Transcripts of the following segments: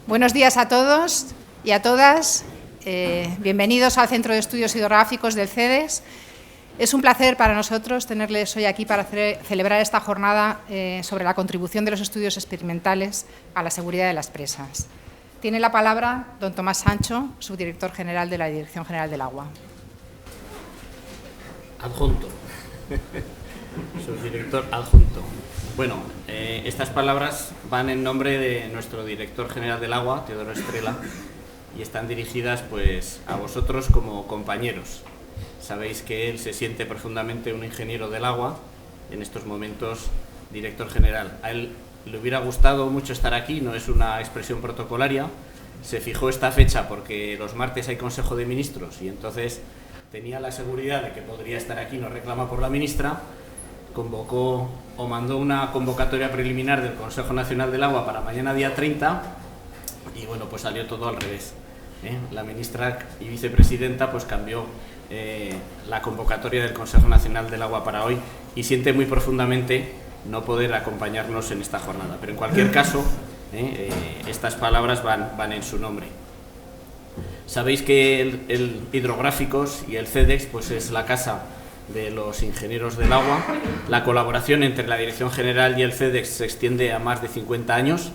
Buenos días a todos y a todas. Bienvenidos al Centro de Estudios Hidrográficos del CEDEX. Es un placer para nosotros tenerles hoy aquí para celebrar esta jornada sobre la contribución de los estudios experimentales a la seguridad de las presas. Tiene la palabra don Tomás Sancho, subdirector general de la Dirección General del Agua. Adjunto. Subdirector adjunto. Bueno, estas palabras van en nombre de nuestro director general del Agua, Teodoro Estrela, y están dirigidas pues a vosotros como compañeros. Sabéis que él se siente profundamente un ingeniero del agua, en estos momentos director general. A él le hubiera gustado mucho estar aquí, no es una expresión protocolaria. Se fijó esta fecha porque los martes hay Consejo de Ministros y entonces tenía la seguridad de que podría estar aquí, nos reclama por la ministra, convocó o mandó una convocatoria preliminar del Consejo Nacional del Agua para mañana día 30 y bueno, pues salió todo al revés. La ministra y vicepresidenta pues cambió la convocatoria del Consejo Nacional del Agua para hoy y siente muy profundamente no poder acompañarnos en esta jornada. Pero en cualquier caso, estas palabras van en su nombre. Sabéis que el Hidrográficos y el CEDEX pues es la casa de los ingenieros del agua. La colaboración entre la Dirección General y el CEDEX se extiende a más de 50 años.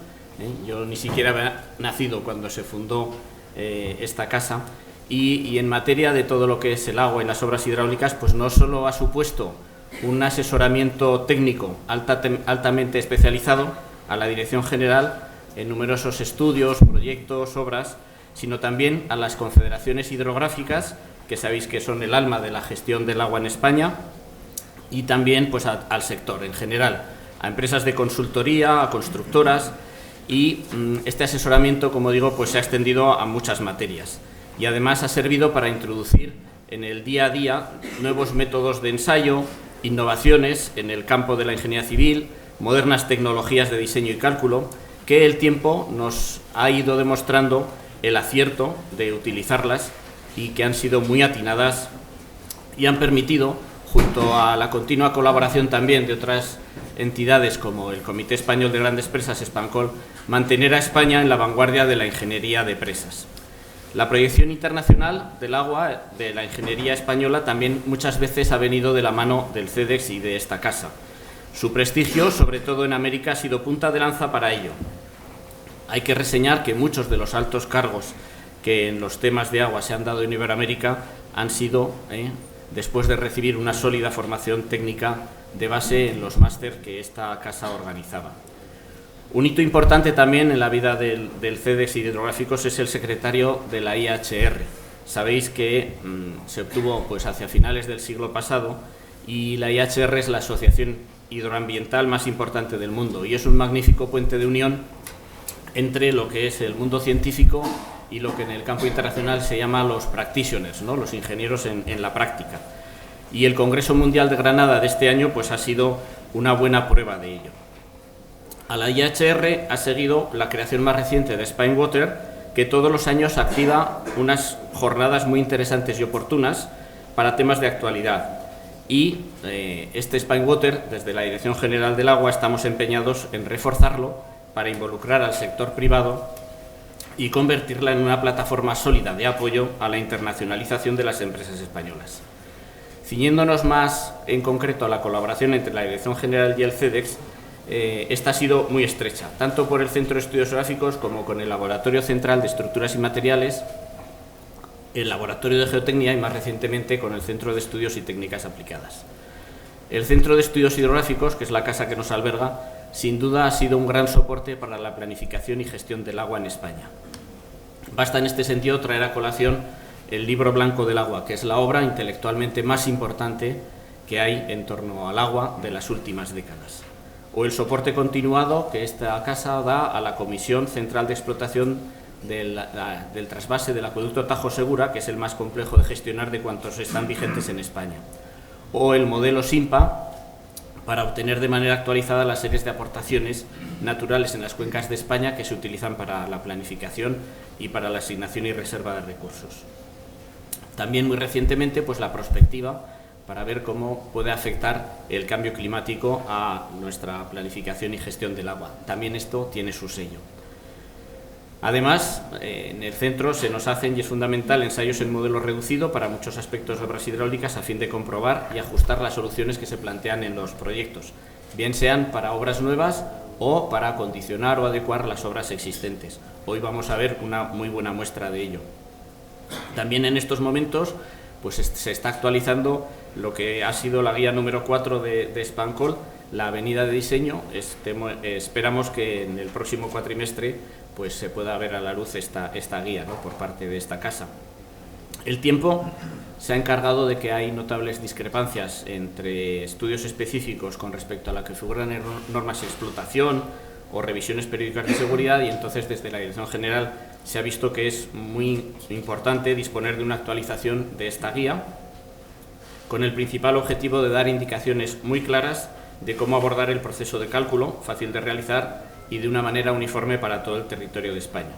Yo ni siquiera había nacido cuando se fundó esta casa. Y en materia de todo lo que es el agua y las obras hidráulicas, pues no solo ha supuesto un asesoramiento técnico altamente especializado a la Dirección General en numerosos estudios, proyectos, obras, sino también a las confederaciones hidrográficas, que sabéis que son el alma de la gestión del agua en España, y también pues al sector en general, a empresas de consultoría, a constructoras, y este asesoramiento, como digo, pues se ha extendido a muchas materias y además ha servido para introducir en el día a día nuevos métodos de ensayo, innovaciones en el campo de la ingeniería civil, modernas tecnologías de diseño y cálculo, que el tiempo nos ha ido demostrando el acierto de utilizarlas y que han sido muy atinadas y han permitido, junto a la continua colaboración también de otras entidades como el Comité Español de Grandes Presas, Espancol, mantener a España en la vanguardia de la ingeniería de presas. La proyección internacional del agua, de la ingeniería española, también muchas veces ha venido de la mano del CEDEX y de esta casa. Su prestigio, sobre todo en América, ha sido punta de lanza para ello. Hay que reseñar que muchos de los altos cargos que en los temas de agua se han dado en Iberoamérica han sido, después de recibir una sólida formación técnica de base en los máster que esta casa organizaba. Un hito importante también en la vida del CEDEX y de Hidrográficos es el secretario de la IHR. Sabéis que se obtuvo pues hacia finales del siglo pasado y la IHR es la asociación hidroambiental más importante del mundo y es un magnífico puente de unión entre lo que es el mundo científico y lo que en el campo internacional se llama los practitioners, ¿no? Los ingenieros en la práctica. Y el Congreso Mundial de Granada de este año pues ha sido una buena prueba de ello. A la IHR ha seguido la creación más reciente de Spinewater, que todos los años activa unas jornadas muy interesantes y oportunas para temas de actualidad. Y este Spinewater, desde la Dirección General del Agua, estamos empeñados en reforzarlo para involucrar al sector privado y convertirla en una plataforma sólida de apoyo a la internacionalización de las empresas españolas. Ciñéndonos más en concreto a la colaboración entre la Dirección General y el CEDEX, esta ha sido muy estrecha, tanto por el Centro de Estudios Hidrográficos como con el Laboratorio Central de Estructuras y Materiales, el Laboratorio de Geotecnia y más recientemente con el Centro de Estudios y Técnicas Aplicadas. El Centro de Estudios Hidrográficos, que es la casa que nos alberga, sin duda ha sido un gran soporte para la planificación y gestión del agua en España. Basta en este sentido traer a colación el Libro Blanco del Agua, que es la obra intelectualmente más importante que hay en torno al agua de las últimas décadas. O el soporte continuado que esta casa da a la Comisión Central de Explotación del trasvase del acueducto Tajo Segura, que es el más complejo de gestionar de cuantos están vigentes en España. O el modelo SIMPA, para obtener de manera actualizada las series de aportaciones naturales en las cuencas de España que se utilizan para la planificación y para la asignación y reserva de recursos. También muy recientemente pues la prospectiva para ver cómo puede afectar el cambio climático a nuestra planificación y gestión del agua. También esto tiene su sello. Además, en el centro se nos hacen, y es fundamental, ensayos en modelo reducido para muchos aspectos de obras hidráulicas a fin de comprobar y ajustar las soluciones que se plantean en los proyectos, bien sean para obras nuevas o para acondicionar o adecuar las obras existentes. Hoy vamos a ver una muy buena muestra de ello. También en estos momentos pues, se está actualizando lo que ha sido la guía número 4 de Spancol, la avenida de diseño. Esperamos que en el próximo cuatrimestre pues, se pueda ver a la luz esta guía, ¿no?, por parte de esta casa. El tiempo se ha encargado de que hay notables discrepancias entre estudios específicos con respecto a la que figuran en normas de explotación o revisiones periódicas de seguridad, y entonces desde la Dirección General se ha visto que es muy importante disponer de una actualización de esta guía, con el principal objetivo de dar indicaciones muy claras de cómo abordar el proceso de cálculo, fácil de realizar y de una manera uniforme para todo el territorio de España.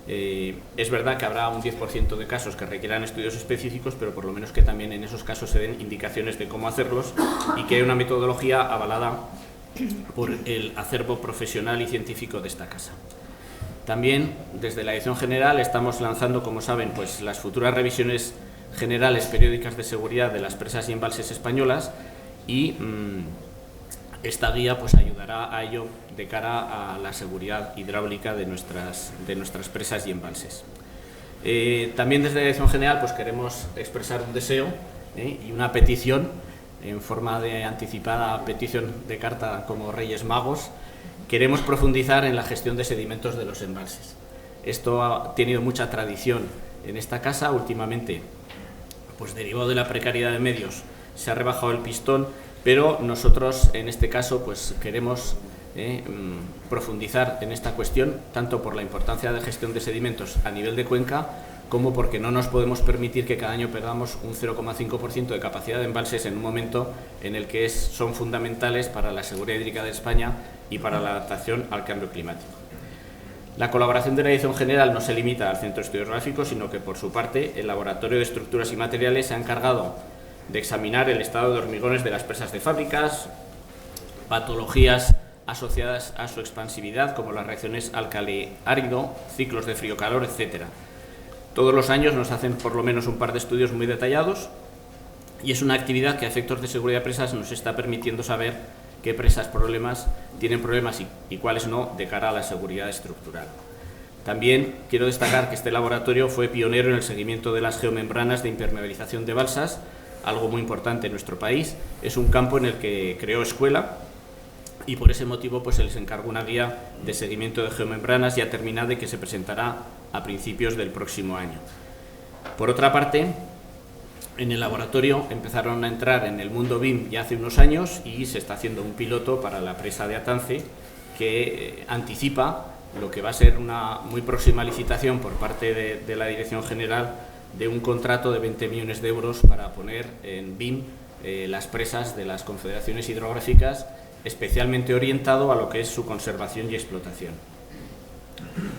Es verdad que habrá un 10% de casos que requieran estudios específicos, pero por lo menos que también en esos casos se den indicaciones de cómo hacerlos y que hay una metodología avalada por el acervo profesional y científico de esta casa. También, desde la Dirección General, estamos lanzando, como saben, pues, las futuras revisiones generales periódicas de seguridad de las presas y embalses españolas, y esta guía pues, ayudará a ello de cara a la seguridad hidráulica de nuestras presas y embalses. También desde la Dirección General pues, queremos expresar un deseo y una petición en forma de anticipada petición de carta como Reyes Magos. Queremos profundizar en la gestión de sedimentos de los embalses. Esto ha tenido mucha tradición en esta casa. Últimamente, pues derivado de la precariedad de medios, se ha rebajado el pistón, pero nosotros en este caso pues queremos profundizar en esta cuestión, tanto por la importancia de gestión de sedimentos a nivel de cuenca, como porque no nos podemos permitir que cada año perdamos un 0,5% de capacidad de embalses en un momento en el que son fundamentales para la seguridad hídrica de España y para la adaptación al cambio climático. La colaboración de la Dirección General no se limita al Centro de Estudios Geográficos, sino que, por su parte, el Laboratorio de Estructuras y Materiales se ha encargado de examinar el estado de hormigones de las presas de fábricas, patologías asociadas a su expansividad, como las reacciones álcali-árido, ciclos de frío-calor, etc. Todos los años nos hacen por lo menos un par de estudios muy detallados, y es una actividad que a efectos de seguridad de presas nos está permitiendo saber qué presas tienen problemas y cuáles no de cara a la seguridad estructural. También quiero destacar que este laboratorio fue pionero en el seguimiento de las geomembranas de impermeabilización de balsas, algo muy importante en nuestro país. Es un campo en el que creó escuela y por ese motivo pues, se les encargó una guía de seguimiento de geomembranas ya terminada y que se presentará a principios del próximo año. Por otra parte, en el laboratorio empezaron a entrar en el mundo BIM ya hace unos años y se está haciendo un piloto para la presa de Atance que anticipa lo que va a ser una muy próxima licitación por parte de la Dirección General de un contrato de 20 millones de euros para poner en BIM las presas de las confederaciones hidrográficas, especialmente orientado a lo que es su conservación y explotación.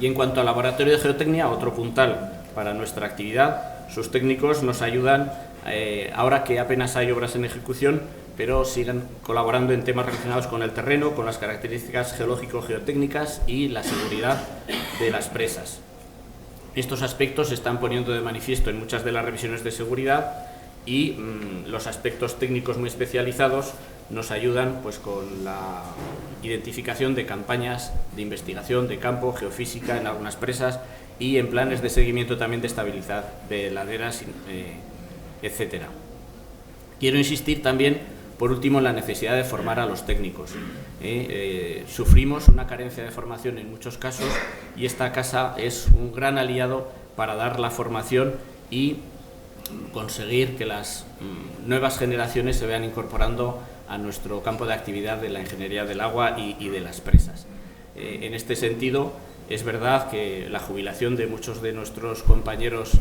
Y en cuanto al laboratorio de geotecnia, otro puntal para nuestra actividad, sus técnicos nos ayudan, ahora que apenas hay obras en ejecución, pero siguen colaborando en temas relacionados con el terreno, con las características geológico-geotécnicas y la seguridad de las presas. Estos aspectos se están poniendo de manifiesto en muchas de las revisiones de seguridad y los aspectos técnicos muy especializados nos ayudan pues, con la identificación de campañas de investigación de campo, geofísica en algunas presas y en planes de seguimiento también de estabilidad de laderas, etc. Quiero insistir también, por último, en la necesidad de formar a los técnicos. Sufrimos una carencia de formación en muchos casos y esta casa es un gran aliado para dar la formación y conseguir que las nuevas generaciones se vean incorporando a nuestro campo de actividad de la ingeniería del agua y de las presas. En este sentido, es verdad que la jubilación de muchos de nuestros compañeros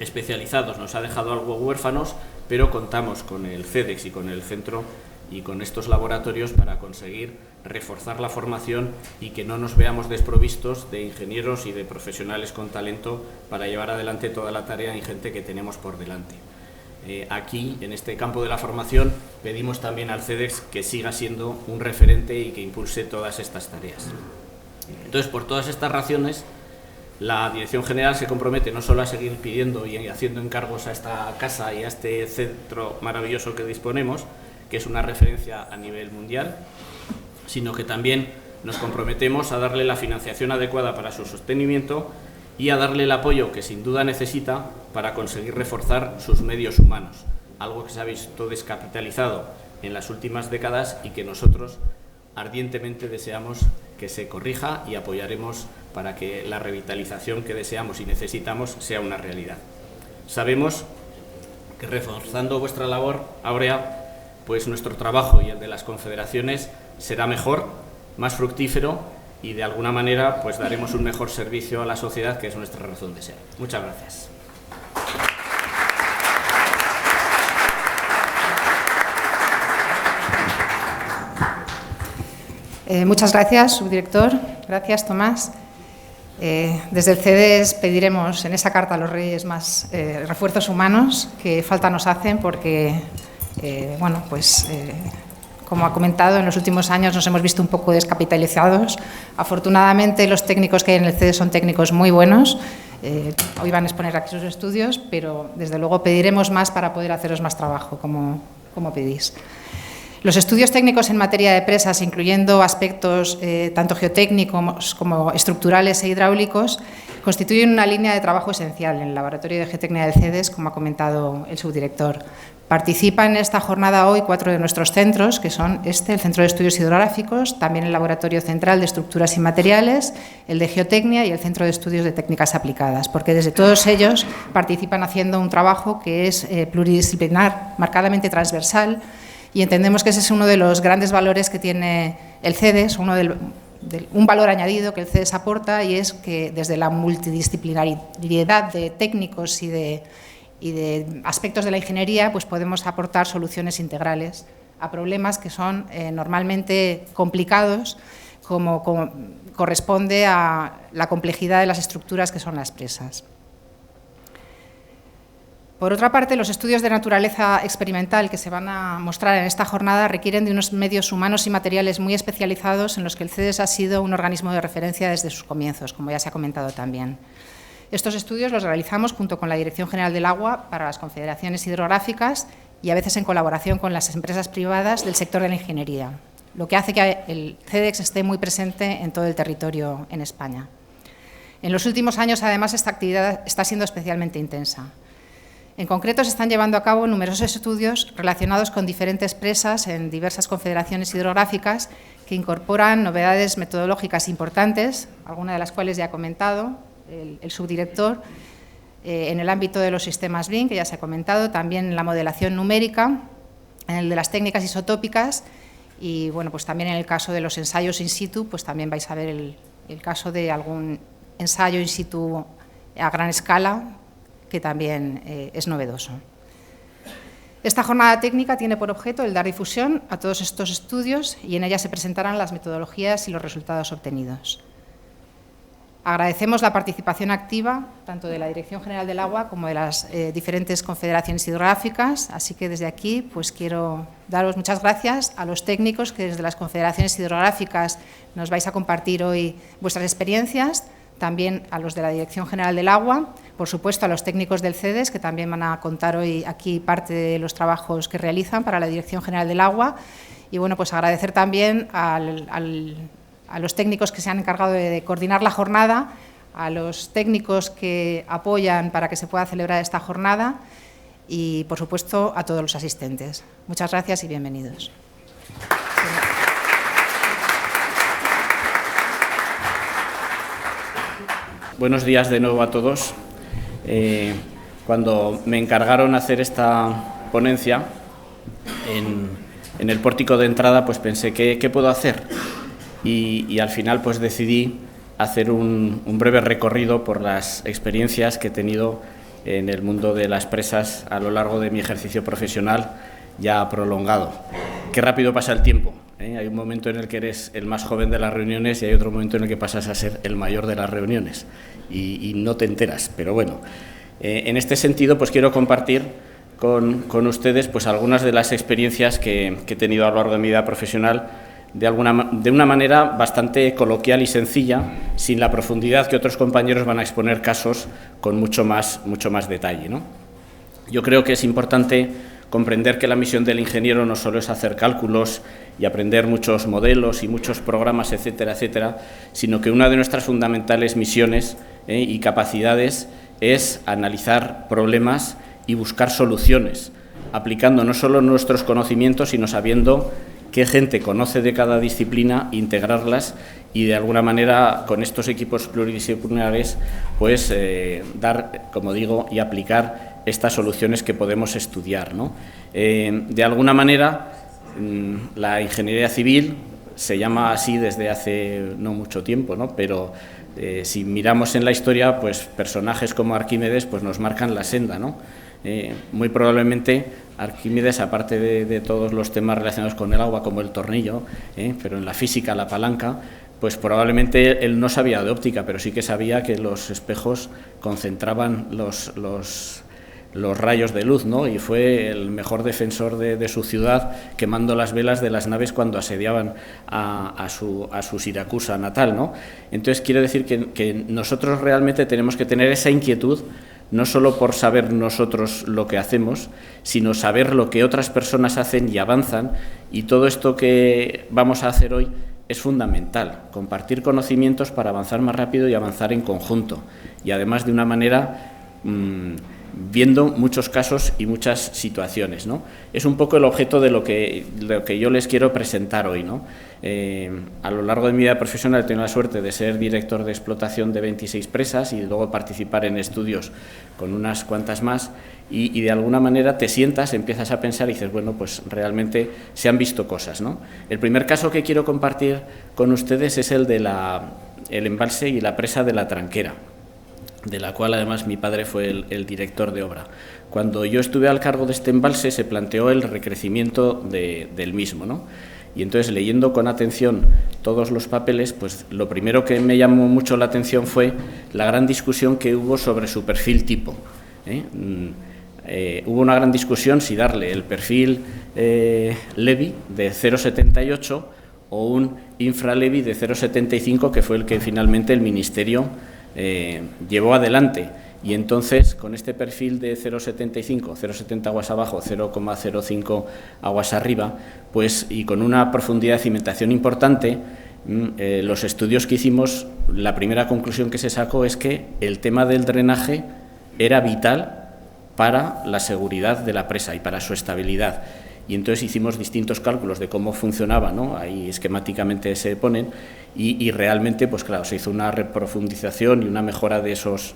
especializados nos ha dejado algo huérfanos, pero contamos con el CEDEX y con el centro y con estos laboratorios para conseguir reforzar la formación y que no nos veamos desprovistos de ingenieros y de profesionales con talento para llevar adelante toda la tarea ingente que tenemos por delante. Aquí, en este campo de la formación, pedimos también al CEDEX que siga siendo un referente y que impulse todas estas tareas. Entonces, por todas estas razones, la Dirección General se compromete no solo a seguir pidiendo y haciendo encargos a esta casa y a este centro maravilloso que disponemos, que es una referencia a nivel mundial, sino que también nos comprometemos a darle la financiación adecuada para su sostenimiento y a darle el apoyo que sin duda necesita para conseguir reforzar sus medios humanos, algo que se ha visto descapitalizado en las últimas décadas y que nosotros ardientemente deseamos que se corrija y apoyaremos para que la revitalización que deseamos y necesitamos sea una realidad. Sabemos que reforzando vuestra labor, Áurea, pues nuestro trabajo y el de las confederaciones será mejor, más fructífero y de alguna manera pues daremos un mejor servicio a la sociedad, que es nuestra razón de ser. Muchas gracias. Muchas gracias, subdirector. Gracias, Tomás. Desde el CEDES pediremos en esa carta a los Reyes más refuerzos humanos que falta nos hacen porque, como ha comentado, en los últimos años nos hemos visto un poco descapitalizados. Afortunadamente, los técnicos que hay en el CEDES son técnicos muy buenos. Hoy van a exponer aquí sus estudios, pero desde luego pediremos más para poder haceros más trabajo, como pedís. Los estudios técnicos en materia de presas, incluyendo aspectos tanto geotécnicos como estructurales e hidráulicos, constituyen una línea de trabajo esencial en el Laboratorio de Geotecnia del CEDES, como ha comentado el subdirector. Participan en esta jornada hoy 4 de nuestros centros, que son el Centro de Estudios Hidrográficos, también el Laboratorio Central de Estructuras y Materiales, el de Geotecnia y el Centro de Estudios de Técnicas Aplicadas, porque desde todos ellos participan haciendo un trabajo que es pluridisciplinar, marcadamente transversal, y entendemos que ese es uno de los grandes valores que tiene el CEDES, un valor añadido que el CEDES aporta, y es que desde la multidisciplinariedad de técnicos y de aspectos de la ingeniería, pues podemos aportar soluciones integrales a problemas que son normalmente complicados, como corresponde a la complejidad de las estructuras que son las presas. Por otra parte, los estudios de naturaleza experimental que se van a mostrar en esta jornada requieren de unos medios humanos y materiales muy especializados en los que el CEDES ha sido un organismo de referencia desde sus comienzos, como ya se ha comentado también. Estos estudios los realizamos junto con la Dirección General del Agua para las confederaciones hidrográficas y a veces en colaboración con las empresas privadas del sector de la ingeniería, lo que hace que el CEDES esté muy presente en todo el territorio en España. En los últimos años, además, esta actividad está siendo especialmente intensa. En concreto, se están llevando a cabo numerosos estudios relacionados con diferentes presas en diversas confederaciones hidrográficas que incorporan novedades metodológicas importantes, algunas de las cuales ya ha comentado el subdirector, en el ámbito de los sistemas BRIN, que ya se ha comentado, también en la modelación numérica, en el de las técnicas isotópicas y pues también en el caso de los ensayos in situ, pues también vais a ver el caso de algún ensayo in situ a gran escala, que también es novedoso. Esta jornada técnica tiene por objeto el dar difusión a todos estos estudios y en ella se presentarán las metodologías y los resultados obtenidos. Agradecemos la participación activa tanto de la Dirección General del Agua como de las diferentes confederaciones hidrográficas, así que desde aquí pues quiero daros muchas gracias a los técnicos que desde las confederaciones hidrográficas nos vais a compartir hoy vuestras experiencias, también a los de la Dirección General del Agua, por supuesto a los técnicos del CEDES, que también van a contar hoy aquí parte de los trabajos que realizan para la Dirección General del Agua, y pues agradecer también a los técnicos que se han encargado de coordinar la jornada, a los técnicos que apoyan para que se pueda celebrar esta jornada y, por supuesto, a todos los asistentes. Muchas gracias y bienvenidos. Buenos días de nuevo a todos. Cuando me encargaron hacer esta ponencia en el pórtico de entrada, pues pensé, ¿qué puedo hacer? Y al final pues decidí hacer un breve recorrido por las experiencias que he tenido en el mundo de las presas a lo largo de mi ejercicio profesional ya prolongado. Qué rápido pasa el tiempo, ¿eh? Hay un momento en el que eres el más joven de las reuniones y hay otro momento en el que pasas a ser el mayor de las reuniones y no te enteras, pero bueno. En este sentido pues quiero compartir con ustedes pues algunas de las experiencias que he tenido a lo largo de mi vida profesional de una manera bastante coloquial y sencilla, sin la profundidad que otros compañeros van a exponer casos con mucho más detalle, ¿no? Yo creo que es importante comprender que la misión del ingeniero no solo es hacer cálculos y aprender muchos modelos y muchos programas, etcétera, etcétera, sino que una de nuestras fundamentales misiones y capacidades es analizar problemas y buscar soluciones, aplicando no solo nuestros conocimientos, sino sabiendo qué gente conoce de cada disciplina, integrarlas y de alguna manera con estos equipos pluridisciplinares pues dar, como digo, y aplicar estas soluciones que podemos estudiar, ¿no? De alguna manera, la ingeniería civil se llama así desde hace no mucho tiempo, ¿no? Pero si miramos en la historia, pues personajes como Arquímedes pues nos marcan la senda, ¿no? Muy probablemente Arquímedes, aparte de todos los temas relacionados con el agua, como el tornillo, pero en la física, la palanca, pues probablemente él no sabía de óptica, pero sí que sabía que los espejos concentraban los rayos de luz, ¿no? Y fue el mejor defensor de su ciudad, quemando las velas de las naves cuando asediaban a su Siracusa natal, ¿no? Entonces quiero decir que nosotros realmente tenemos que tener esa inquietud, no solo por saber nosotros lo que hacemos, sino saber lo que otras personas hacen y avanzan, y todo esto que vamos a hacer hoy es fundamental, compartir conocimientos para avanzar más rápido y avanzar en conjunto, y además de una manera viendo muchos casos y muchas situaciones, ¿no? Es un poco el objeto de lo que yo les quiero presentar hoy, ¿no? A lo largo de mi vida profesional he tenido la suerte de ser director de explotación de 26 presas y luego participar en estudios con unas cuantas más, y de alguna manera te sientas, empiezas a pensar y dices, bueno, pues realmente se han visto cosas, ¿no? El primer caso que quiero compartir con ustedes es el de el embalse y la presa de la Tranquera, de la cual además mi padre fue el director de obra. Cuando yo estuve al cargo de este embalse se planteó el recrecimiento del mismo, ¿no? Y entonces, leyendo con atención todos los papeles, pues lo primero que me llamó mucho la atención fue la gran discusión que hubo sobre su perfil tipo, hubo una gran discusión si darle el perfil Levy de 0,78 o un infra-Levy de 0,75, que fue el que finalmente el Ministerio llevó adelante. Y entonces, con este perfil de 0,75, 0,70 aguas abajo, 0,05 aguas arriba, pues, y con una profundidad de cimentación importante, los estudios que hicimos, la primera conclusión que se sacó es que el tema del drenaje era vital para la seguridad de la presa y para su estabilidad. Y entonces hicimos distintos cálculos de cómo funcionaba, ¿no? Ahí esquemáticamente se ponen, y realmente, pues claro, se hizo una reprofundización y una mejora de esos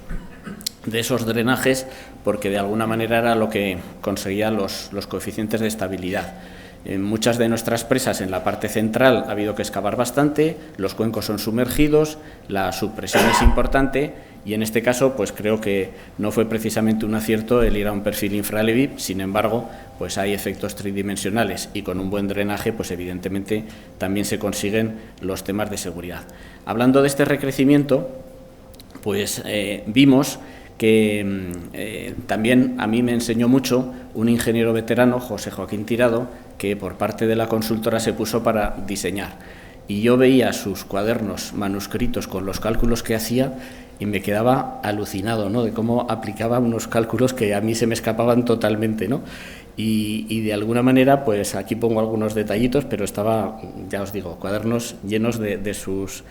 drenajes, porque de alguna manera era lo que conseguía los coeficientes de estabilidad. En muchas de nuestras presas, en la parte central, ha habido que excavar bastante, los cuencos son sumergidos, la subpresión es importante, y en este caso pues creo que no fue precisamente un acierto el ir a un perfil infra-Levy. Sin embargo, pues hay efectos tridimensionales, y con un buen drenaje pues evidentemente también se consiguen los temas de seguridad. Hablando de este recrecimiento, pues vimos que también a mí me enseñó mucho un ingeniero veterano, José Joaquín Tirado, que por parte de la consultora se puso para diseñar. Y yo veía sus cuadernos manuscritos con los cálculos que hacía y me quedaba alucinado, ¿no?, de cómo aplicaba unos cálculos que a mí se me escapaban totalmente, ¿no? Y de alguna manera, pues aquí pongo algunos detallitos, pero estaba, ya os digo, cuadernos llenos de sus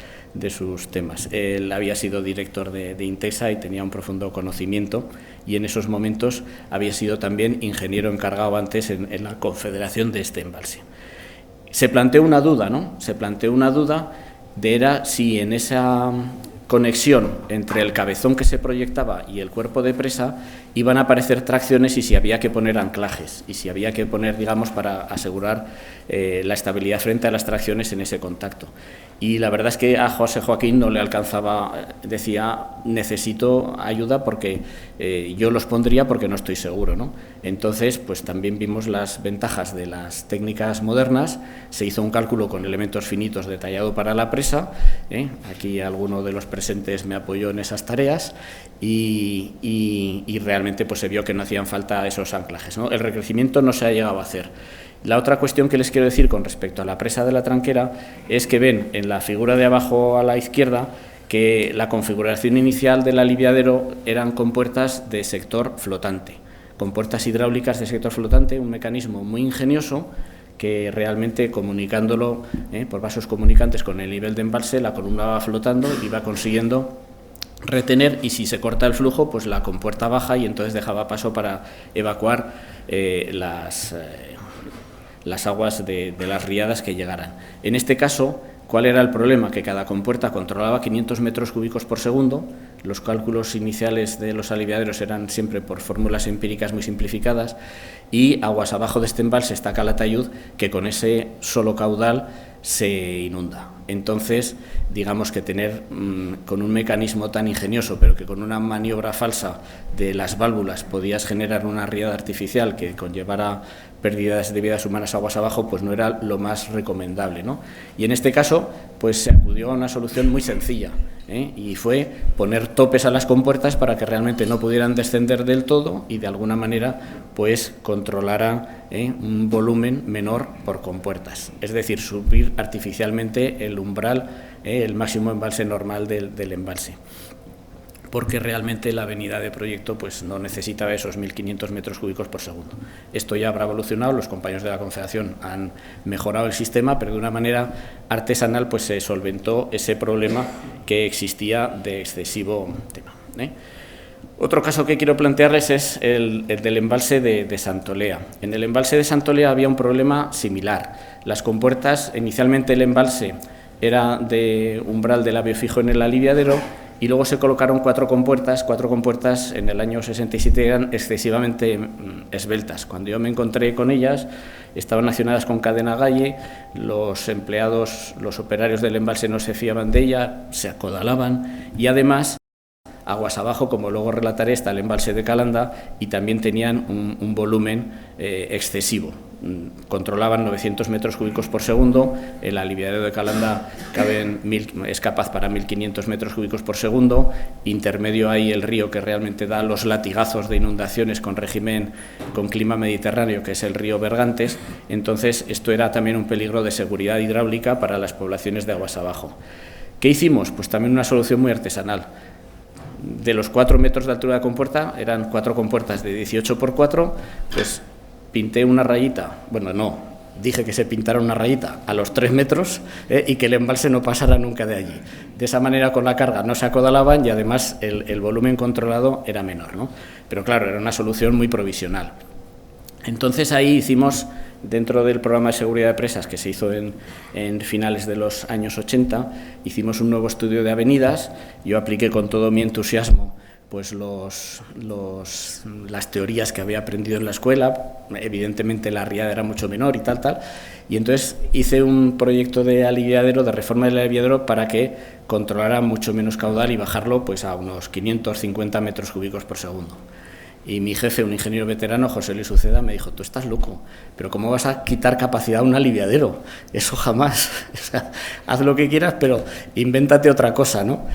temas. Él había sido director de Intesa y tenía un profundo conocimiento, y en esos momentos había sido también ingeniero encargado antes en la confederación de este embalse. Se planteó una duda, ¿no? Se planteó una duda de si en esa conexión entre el cabezón que se proyectaba y el cuerpo de presa iban a aparecer tracciones, y si había que poner anclajes, y si había que poner, digamos, para asegurar la estabilidad frente a las tracciones en ese contacto. Y la verdad es que a José Joaquín no le alcanzaba, decía, necesito ayuda porque yo los pondría porque no estoy seguro, ¿no? Entonces, pues también vimos las ventajas de las técnicas modernas, se hizo un cálculo con elementos finitos detallado para la presa, aquí alguno de los presentes me apoyó en esas tareas, y realmente pues se vio que no hacían falta esos anclajes, ¿no? El recrecimiento no se ha llegado a hacer. La otra cuestión que les quiero decir con respecto a la presa de la Tranquera es que ven en la figura de abajo a la izquierda que la configuración inicial del aliviadero eran compuertas de sector flotante, compuertas hidráulicas de sector flotante, un mecanismo muy ingenioso que realmente comunicándolo por vasos comunicantes con el nivel de embalse, la columna va flotando y va consiguiendo retener, y si se corta el flujo, pues la compuerta baja y entonces dejaba paso para evacuar las aguas de las riadas que llegaran. En este caso, ¿cuál era el problema? Que cada compuerta controlaba 500 metros cúbicos por segundo. Los cálculos iniciales de los aliviaderos eran siempre por fórmulas empíricas muy simplificadas, y aguas abajo de este embalse está Calatayud, que con ese solo caudal se inunda. Entonces, digamos que tener con un mecanismo tan ingenioso, pero que con una maniobra falsa de las válvulas podías generar una riada artificial que conllevara pérdidas de vidas humanas aguas abajo, pues no era lo más recomendable, ¿no? Y en este caso, pues se acudió a una solución muy sencilla, y fue poner topes a las compuertas para que realmente no pudieran descender del todo y de alguna manera pues controlara un volumen menor por compuertas, es decir, subir artificialmente el umbral, el máximo embalse normal del embalse, porque realmente la avenida de proyecto pues no necesitaba esos 1.500 metros cúbicos por segundo. Esto ya habrá evolucionado, los compañeros de la Confederación han mejorado el sistema, pero de una manera artesanal pues se solventó ese problema que existía de excesivo tema. Otro caso que quiero plantearles es el del embalse de Santolea. En el embalse de Santolea había un problema similar. Las compuertas, inicialmente el embalse era de umbral de labio fijo en el aliviadero, y luego se colocaron cuatro compuertas en el año 67 eran excesivamente esbeltas. Cuando yo me encontré con ellas, estaban accionadas con cadena Galle, los empleados, los operarios del embalse no se fiaban de ella, se acodalaban, y además, aguas abajo, como luego relataré, está el embalse de Calanda, y también tenían un volumen excesivo. Controlaban 900 metros cúbicos por segundo, el aliviadero de Calanda es capaz para 1.500 metros cúbicos por segundo, intermedio hay el río que realmente da los latigazos de inundaciones con clima mediterráneo, que es el río Bergantes. Entonces esto era también un peligro de seguridad hidráulica para las poblaciones de aguas abajo. ¿Qué hicimos? Pues también una solución muy artesanal. De los 4 metros de altura de compuerta, eran 4 compuertas de 18 por 4, pues pinté una rayita, dije que se pintara una rayita a los 3 metros y que el embalse no pasara nunca de allí. De esa manera, con la carga no se acodalaban y además el volumen controlado era menor, ¿no? Pero claro, era una solución muy provisional. Entonces ahí hicimos, dentro del programa de seguridad de presas que se hizo en finales de los años 80, hicimos un nuevo estudio de avenidas. Yo apliqué con todo mi entusiasmo pues las teorías que había aprendido en la escuela. Evidentemente la riada era mucho menor y tal, y entonces hice un proyecto de aliviadero, de reforma del aliviadero, para que controlara mucho menos caudal y bajarlo pues a unos 550 metros cúbicos por segundo. Y mi jefe, un ingeniero veterano, José Luis Uceda, me dijo: tú estás loco, pero ¿cómo vas a quitar capacidad a un aliviadero? Eso jamás. O sea, haz lo que quieras, pero invéntate otra cosa, ¿no?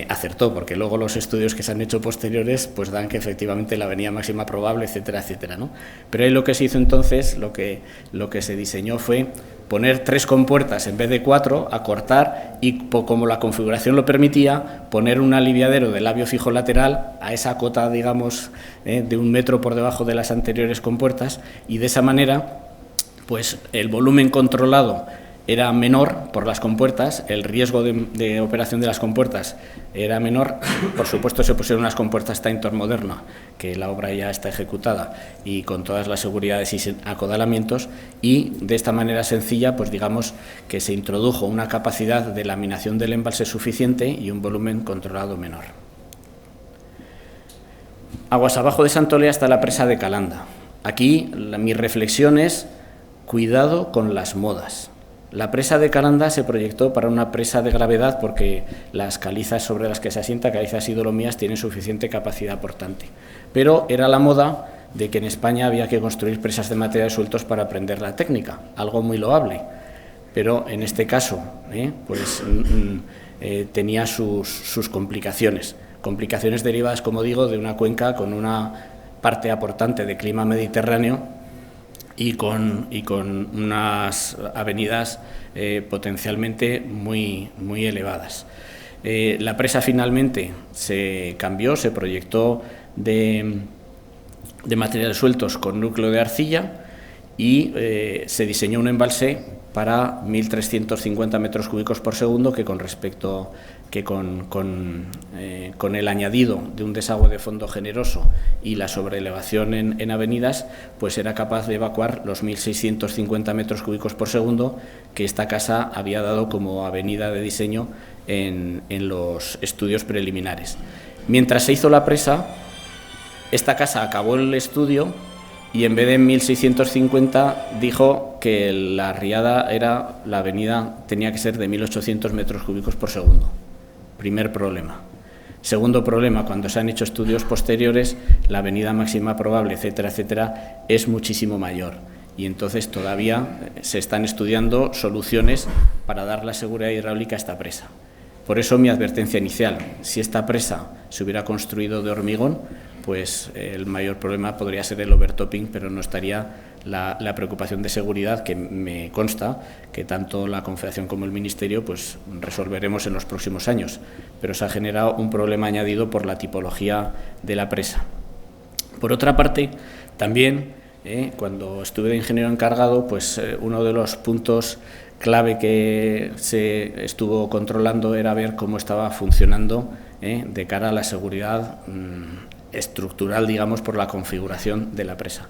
Acertó, porque luego los estudios que se han hecho posteriores pues dan que efectivamente la avenida máxima probable, etcétera, etcétera, ¿no? Pero ahí lo que se hizo entonces, lo que se diseñó fue poner 3 compuertas en vez de 4, acortar y, como la configuración lo permitía, poner un aliviadero de labio fijo lateral a esa cota, digamos, de 1 metro por debajo de las anteriores compuertas, y de esa manera pues el volumen controlado era menor por las compuertas, el riesgo de operación de las compuertas era menor. Por supuesto, se pusieron unas compuertas Taintor moderna, que la obra ya está ejecutada y con todas las seguridades y acodalamientos, y de esta manera sencilla, pues digamos que se introdujo una capacidad de laminación del embalse suficiente y un volumen controlado menor. Aguas abajo de Santolea está la presa de Calanda. Aquí mi reflexión es: cuidado con las modas. La presa de Calanda se proyectó para una presa de gravedad porque las calizas sobre las que se asienta, calizas y dolomías, tienen suficiente capacidad portante. Pero era la moda de que en España había que construir presas de materiales sueltos para aprender la técnica, algo muy loable. Pero en este caso, tenía sus complicaciones derivadas, como digo, de una cuenca con una parte aportante de clima mediterráneo y con unas avenidas potencialmente muy elevadas. La presa finalmente se cambió, se proyectó de materiales sueltos con núcleo de arcilla y se diseñó un embalse para 1.350 metros cúbicos por segundo, que con el añadido de un desagüe de fondo generoso y la sobreelevación en avenidas, pues era capaz de evacuar los 1.650 metros cúbicos por segundo que esta casa había dado como avenida de diseño en los estudios preliminares. Mientras se hizo la presa, esta casa acabó el estudio y en vez de 1.650 dijo que la riada la avenida tenía que ser de 1.800 metros cúbicos por segundo. Primer problema. Segundo problema, cuando se han hecho estudios posteriores, la avenida máxima probable, etcétera, etcétera, es muchísimo mayor. Y entonces todavía se están estudiando soluciones para dar la seguridad hidráulica a esta presa. Por eso mi advertencia inicial: si esta presa se hubiera construido de hormigón, pues el mayor problema podría ser el overtopping, pero no estaría la preocupación de seguridad, que me consta que tanto la Confederación como el Ministerio pues resolveremos en los próximos años. Pero se ha generado un problema añadido por la tipología de la presa. Por otra parte, también cuando estuve de ingeniero encargado, pues uno de los puntos clave que se estuvo controlando era ver cómo estaba funcionando de cara a la seguridad estructural, digamos, por la configuración de la presa.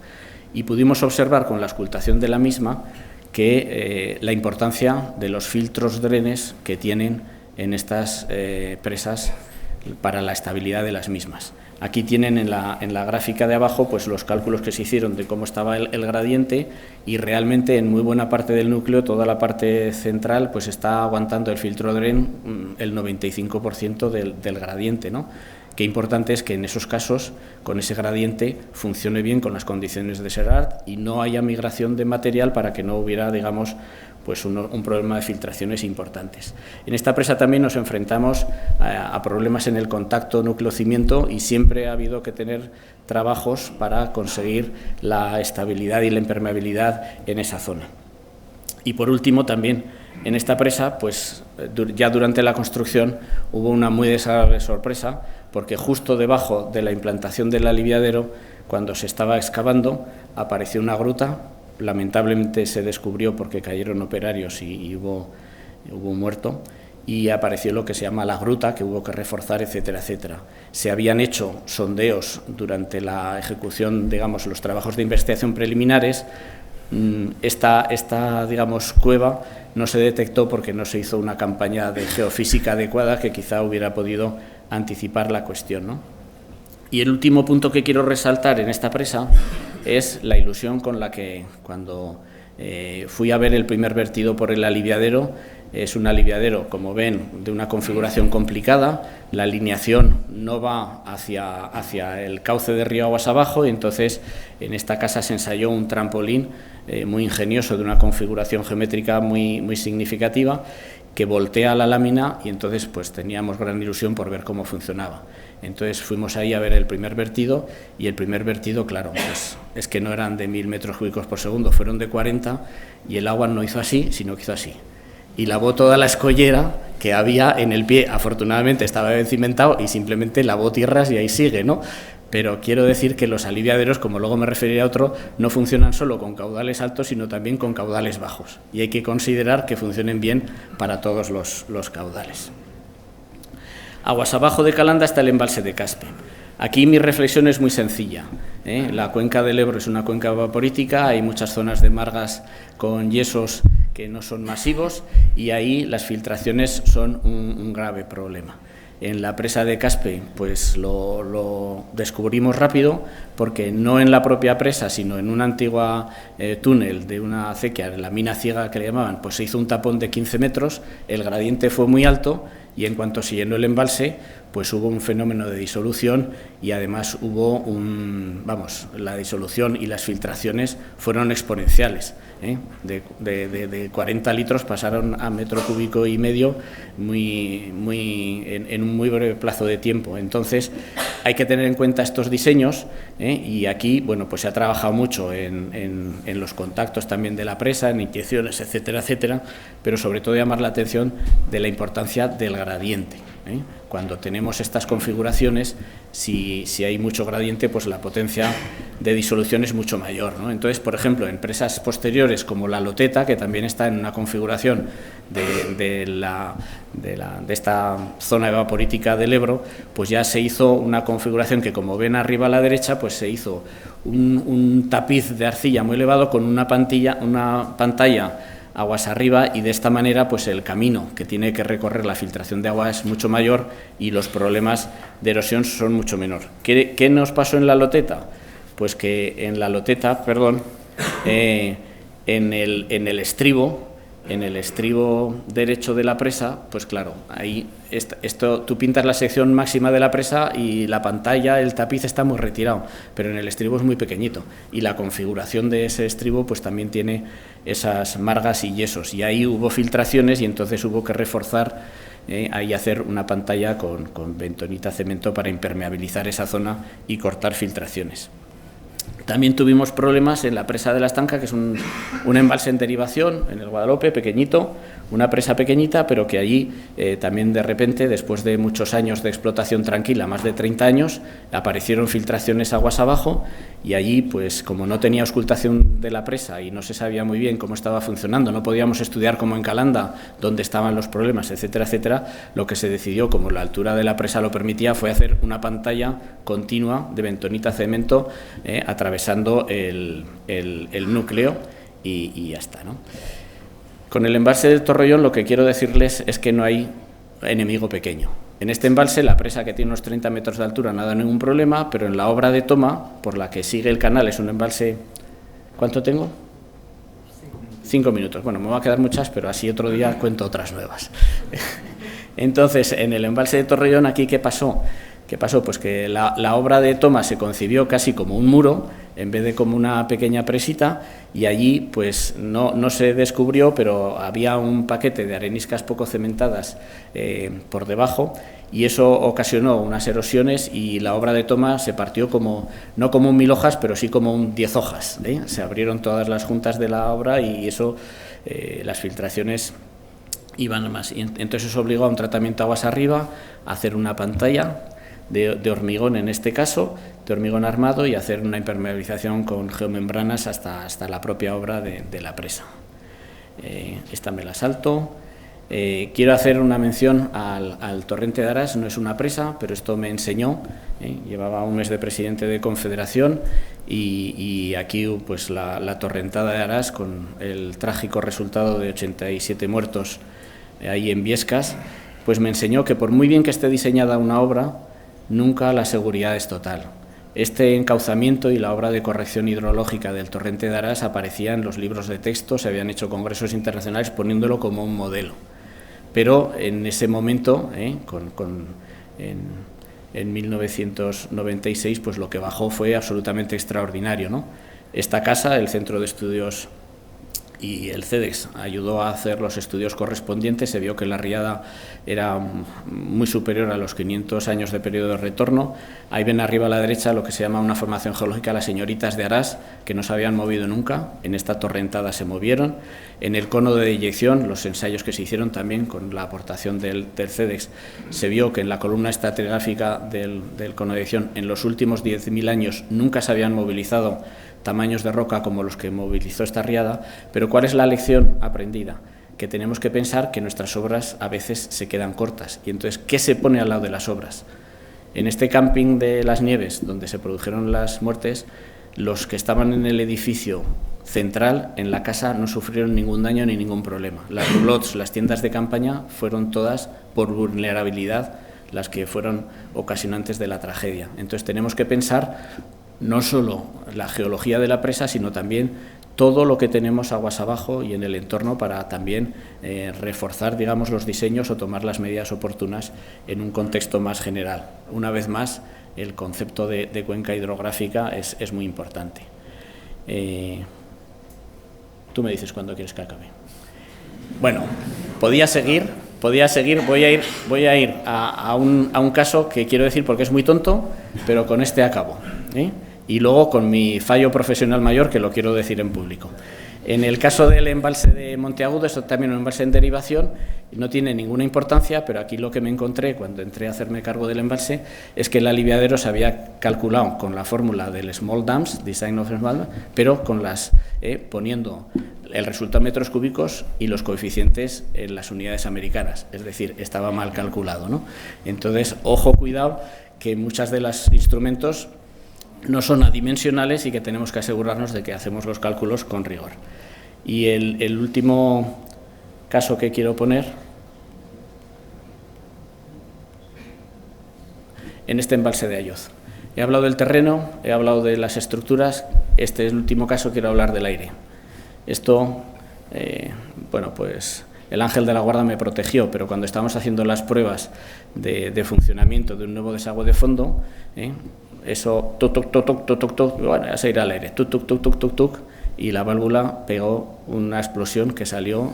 Y pudimos observar con la auscultación de la misma que la importancia de los filtros drenes que tienen en estas presas para la estabilidad de las mismas. Aquí tienen en la gráfica de abajo pues los cálculos que se hicieron de cómo estaba el gradiente, y realmente en muy buena parte del núcleo, toda la parte central, pues está aguantando el filtro dren el 95% del gradiente, ¿no? Qué importante es que en esos casos, con ese gradiente, funcione bien con las condiciones de Serart y no haya migración de material, para que no hubiera, digamos, pues un problema de filtraciones importantes. En esta presa también nos enfrentamos a problemas en el contacto núcleo-cimiento, y siempre ha habido que tener trabajos para conseguir la estabilidad y la impermeabilidad en esa zona. Y por último, también en esta presa, pues ya durante la construcción hubo una muy desagradable sorpresa, porque justo debajo de la implantación del aliviadero, cuando se estaba excavando, apareció una gruta. Lamentablemente se descubrió porque cayeron operarios y hubo muerto, y apareció lo que se llama la gruta, que hubo que reforzar, etcétera, etcétera. Se habían hecho sondeos durante la ejecución, digamos, los trabajos de investigación preliminares. Esta digamos, cueva no se detectó porque no se hizo una campaña de geofísica adecuada, que quizá hubiera podido anticipar la cuestión, ¿no? Y el último punto que quiero resaltar en esta presa es la ilusión con la que, cuando fui a ver el primer vertido por el aliviadero, es un aliviadero, como ven, de una configuración complicada. La alineación no va hacia el cauce de río aguas abajo, y entonces en esta casa se ensayó un trampolín muy ingenioso, de una configuración geométrica muy significativa, que voltea la lámina, y entonces pues teníamos gran ilusión por ver cómo funcionaba. Entonces fuimos ahí a ver el primer vertido, y el primer vertido, claro, pues es que no eran de 1.000 metros cúbicos por segundo, fueron de 40, y el agua no hizo así, sino que hizo así. Y lavó toda la escollera que había en el pie. Afortunadamente estaba bien cimentado y simplemente lavó tierras y ahí sigue, ¿no? Pero quiero decir que los aliviaderos, como luego me referiré a otro, no funcionan solo con caudales altos, sino también con caudales bajos. Y hay que considerar que funcionen bien para todos los caudales. Aguas abajo de Calanda está el embalse de Caspe. Aquí mi reflexión es muy sencilla. La cuenca del Ebro es una cuenca vaporítica, hay muchas zonas de margas con yesos que no son masivos, y ahí las filtraciones son un grave problema. En la presa de Caspe pues lo descubrimos rápido, porque no en la propia presa, sino en una antigua túnel de una acequia, la mina ciega que le llamaban, pues se hizo un tapón de 15 metros, el gradiente fue muy alto, y en cuanto se llenó el embalse, pues hubo un fenómeno de disolución, y además hubo la disolución y las filtraciones fueron exponenciales. De 40 litros pasaron a 1,5 metros en un muy breve plazo de tiempo. Entonces, hay que tener en cuenta estos diseños, y aquí, bueno, pues se ha trabajado mucho en los contactos también de la presa, en inyecciones, etcétera, etcétera, pero sobre todo llamar la atención de la importancia del gradiente. Cuando tenemos estas configuraciones, si hay mucho gradiente, pues la potencia de disolución es mucho mayor, ¿no? Entonces, por ejemplo, en presas posteriores como la Loteta, que también está en una configuración de esta zona evaporítica del Ebro, pues ya se hizo una configuración que, como ven arriba a la derecha, pues se hizo un tapiz de arcilla muy elevado con una pantalla aguas arriba, y de esta manera pues el camino que tiene que recorrer la filtración de agua es mucho mayor y los problemas de erosión son mucho menor. ¿Qué nos pasó en la Loteta? Pues que en la Loteta, en el estribo derecho de la presa, pues claro, ahí tú pintas la sección máxima de la presa y la pantalla, el tapiz está muy retirado, pero en el estribo es muy pequeñito, y la configuración de ese estribo pues también tiene esas margas y yesos, y ahí hubo filtraciones y entonces hubo que reforzar, ahí hacer una pantalla con bentonita cemento para impermeabilizar esa zona y cortar filtraciones. También tuvimos problemas en la presa de la Estanca, que es un embalse en derivación en el Guadalope, pequeñito, una presa pequeñita, pero que allí también de repente, después de muchos años de explotación tranquila, más de 30 años, aparecieron filtraciones aguas abajo, y allí, pues como no tenía auscultación de la presa y no se sabía muy bien cómo estaba funcionando, no podíamos estudiar como en Calanda dónde estaban los problemas, etcétera, etcétera, lo que se decidió, como la altura de la presa lo permitía, fue hacer una pantalla continua de bentonita cemento atravesando el núcleo, y ya está, ¿no? Con el embalse del Torrellón lo que quiero decirles es que no hay enemigo pequeño. En este embalse la presa, que tiene unos 30 metros de altura, no ha dado ningún problema, pero en la obra de toma, por la que sigue el canal, es un embalse... ¿Cuánto tengo? 5 minutos. Bueno, me va a quedar muchas, pero así otro día cuento otras nuevas. Entonces, en el embalse de Torrellón, ¿aquí qué pasó? ¿Qué pasó? Pues que la obra de toma se concibió casi como un muro, en vez de como una pequeña presita, y allí pues no se descubrió, pero había un paquete de areniscas poco cementadas por debajo, y eso ocasionó unas erosiones, y la obra de toma se partió no como un 1000 hojas, pero sí como un 10 hojas. Se abrieron todas las juntas de la obra, y eso, las filtraciones iban más. Y entonces eso obligó a un tratamiento aguas arriba, a hacer una pantalla de hormigón, en este caso, de hormigón armado, y hacer una impermeabilización con geomembranas hasta la propia obra de la presa. Esta me la salto. Quiero hacer una mención al torrente de Arás. No es una presa, pero esto me enseñó. Llevaba un mes de presidente de Confederación, y aquí pues la torrentada de Arás, con el trágico resultado de 87 muertos ahí en Biescas, pues me enseñó que por muy bien que esté diseñada una obra, nunca la seguridad es total. Este encauzamiento y la obra de corrección hidrológica del torrente de Arás aparecía en los libros de texto, se habían hecho congresos internacionales poniéndolo como un modelo. Pero en ese momento, en 1996, pues lo que bajó fue absolutamente extraordinario, ¿no? Esta casa, el Centro de Estudios y el CEDEX, ayudó a hacer los estudios correspondientes. Se vio que la riada era muy superior a los 500 años de periodo de retorno. Ahí ven arriba a la derecha lo que se llama una formación geológica, las señoritas de Arás, que no se habían movido nunca. En esta torrentada se movieron. En el cono de deyección, los ensayos que se hicieron también con la aportación del CEDEX, se vio que en la columna estratigráfica del cono de deyección, en los últimos 10.000 años nunca se habían movilizado tamaños de roca como los que movilizó esta riada. Pero ¿cuál es la lección aprendida? Que tenemos que pensar que nuestras obras a veces se quedan cortas. Y entonces, ¿qué se pone al lado de las obras? En este camping de Las Nieves, donde se produjeron las muertes, los que estaban en el edificio central, en la casa, no sufrieron ningún daño ni ningún problema. Las roulottes, las tiendas de campaña, fueron todas por vulnerabilidad las que fueron ocasionantes de la tragedia. Entonces tenemos que pensar no solo la geología de la presa, sino también todo lo que tenemos aguas abajo y en el entorno, para también reforzar, digamos, los diseños o tomar las medidas oportunas en un contexto más general. Una vez más, el concepto de cuenca hidrográfica es muy importante. Tú me dices cuándo quieres que acabe. Bueno, podía seguir podía seguir. Voy a ir a un caso que quiero decir porque es muy tonto, pero con este acabo, ¿eh? Y luego con mi fallo profesional mayor, que lo quiero decir en público. En el caso del embalse de Monteagudo, esto también es un embalse en derivación, no tiene ninguna importancia, pero aquí lo que me encontré cuando entré a hacerme cargo del embalse es que el aliviadero se había calculado con la fórmula del Small Dams, Design of Small Dams, pero con poniendo el resultado en metros cúbicos y los coeficientes en las unidades americanas, es decir, estaba mal calculado, ¿no? Entonces, ojo, cuidado, que muchos de los instrumentos no son adimensionales y que tenemos que asegurarnos de que hacemos los cálculos con rigor. Y el último caso que quiero poner, en este embalse de Ayoz. He hablado del terreno, he hablado de las estructuras, este es el último caso, quiero hablar del aire. Esto, bueno, pues el ángel de la guarda me protegió, pero cuando estábamos haciendo las pruebas de funcionamiento de un nuevo desagüe de fondo, eso, bueno, ya se irá al aire, y la válvula pegó una explosión que salió,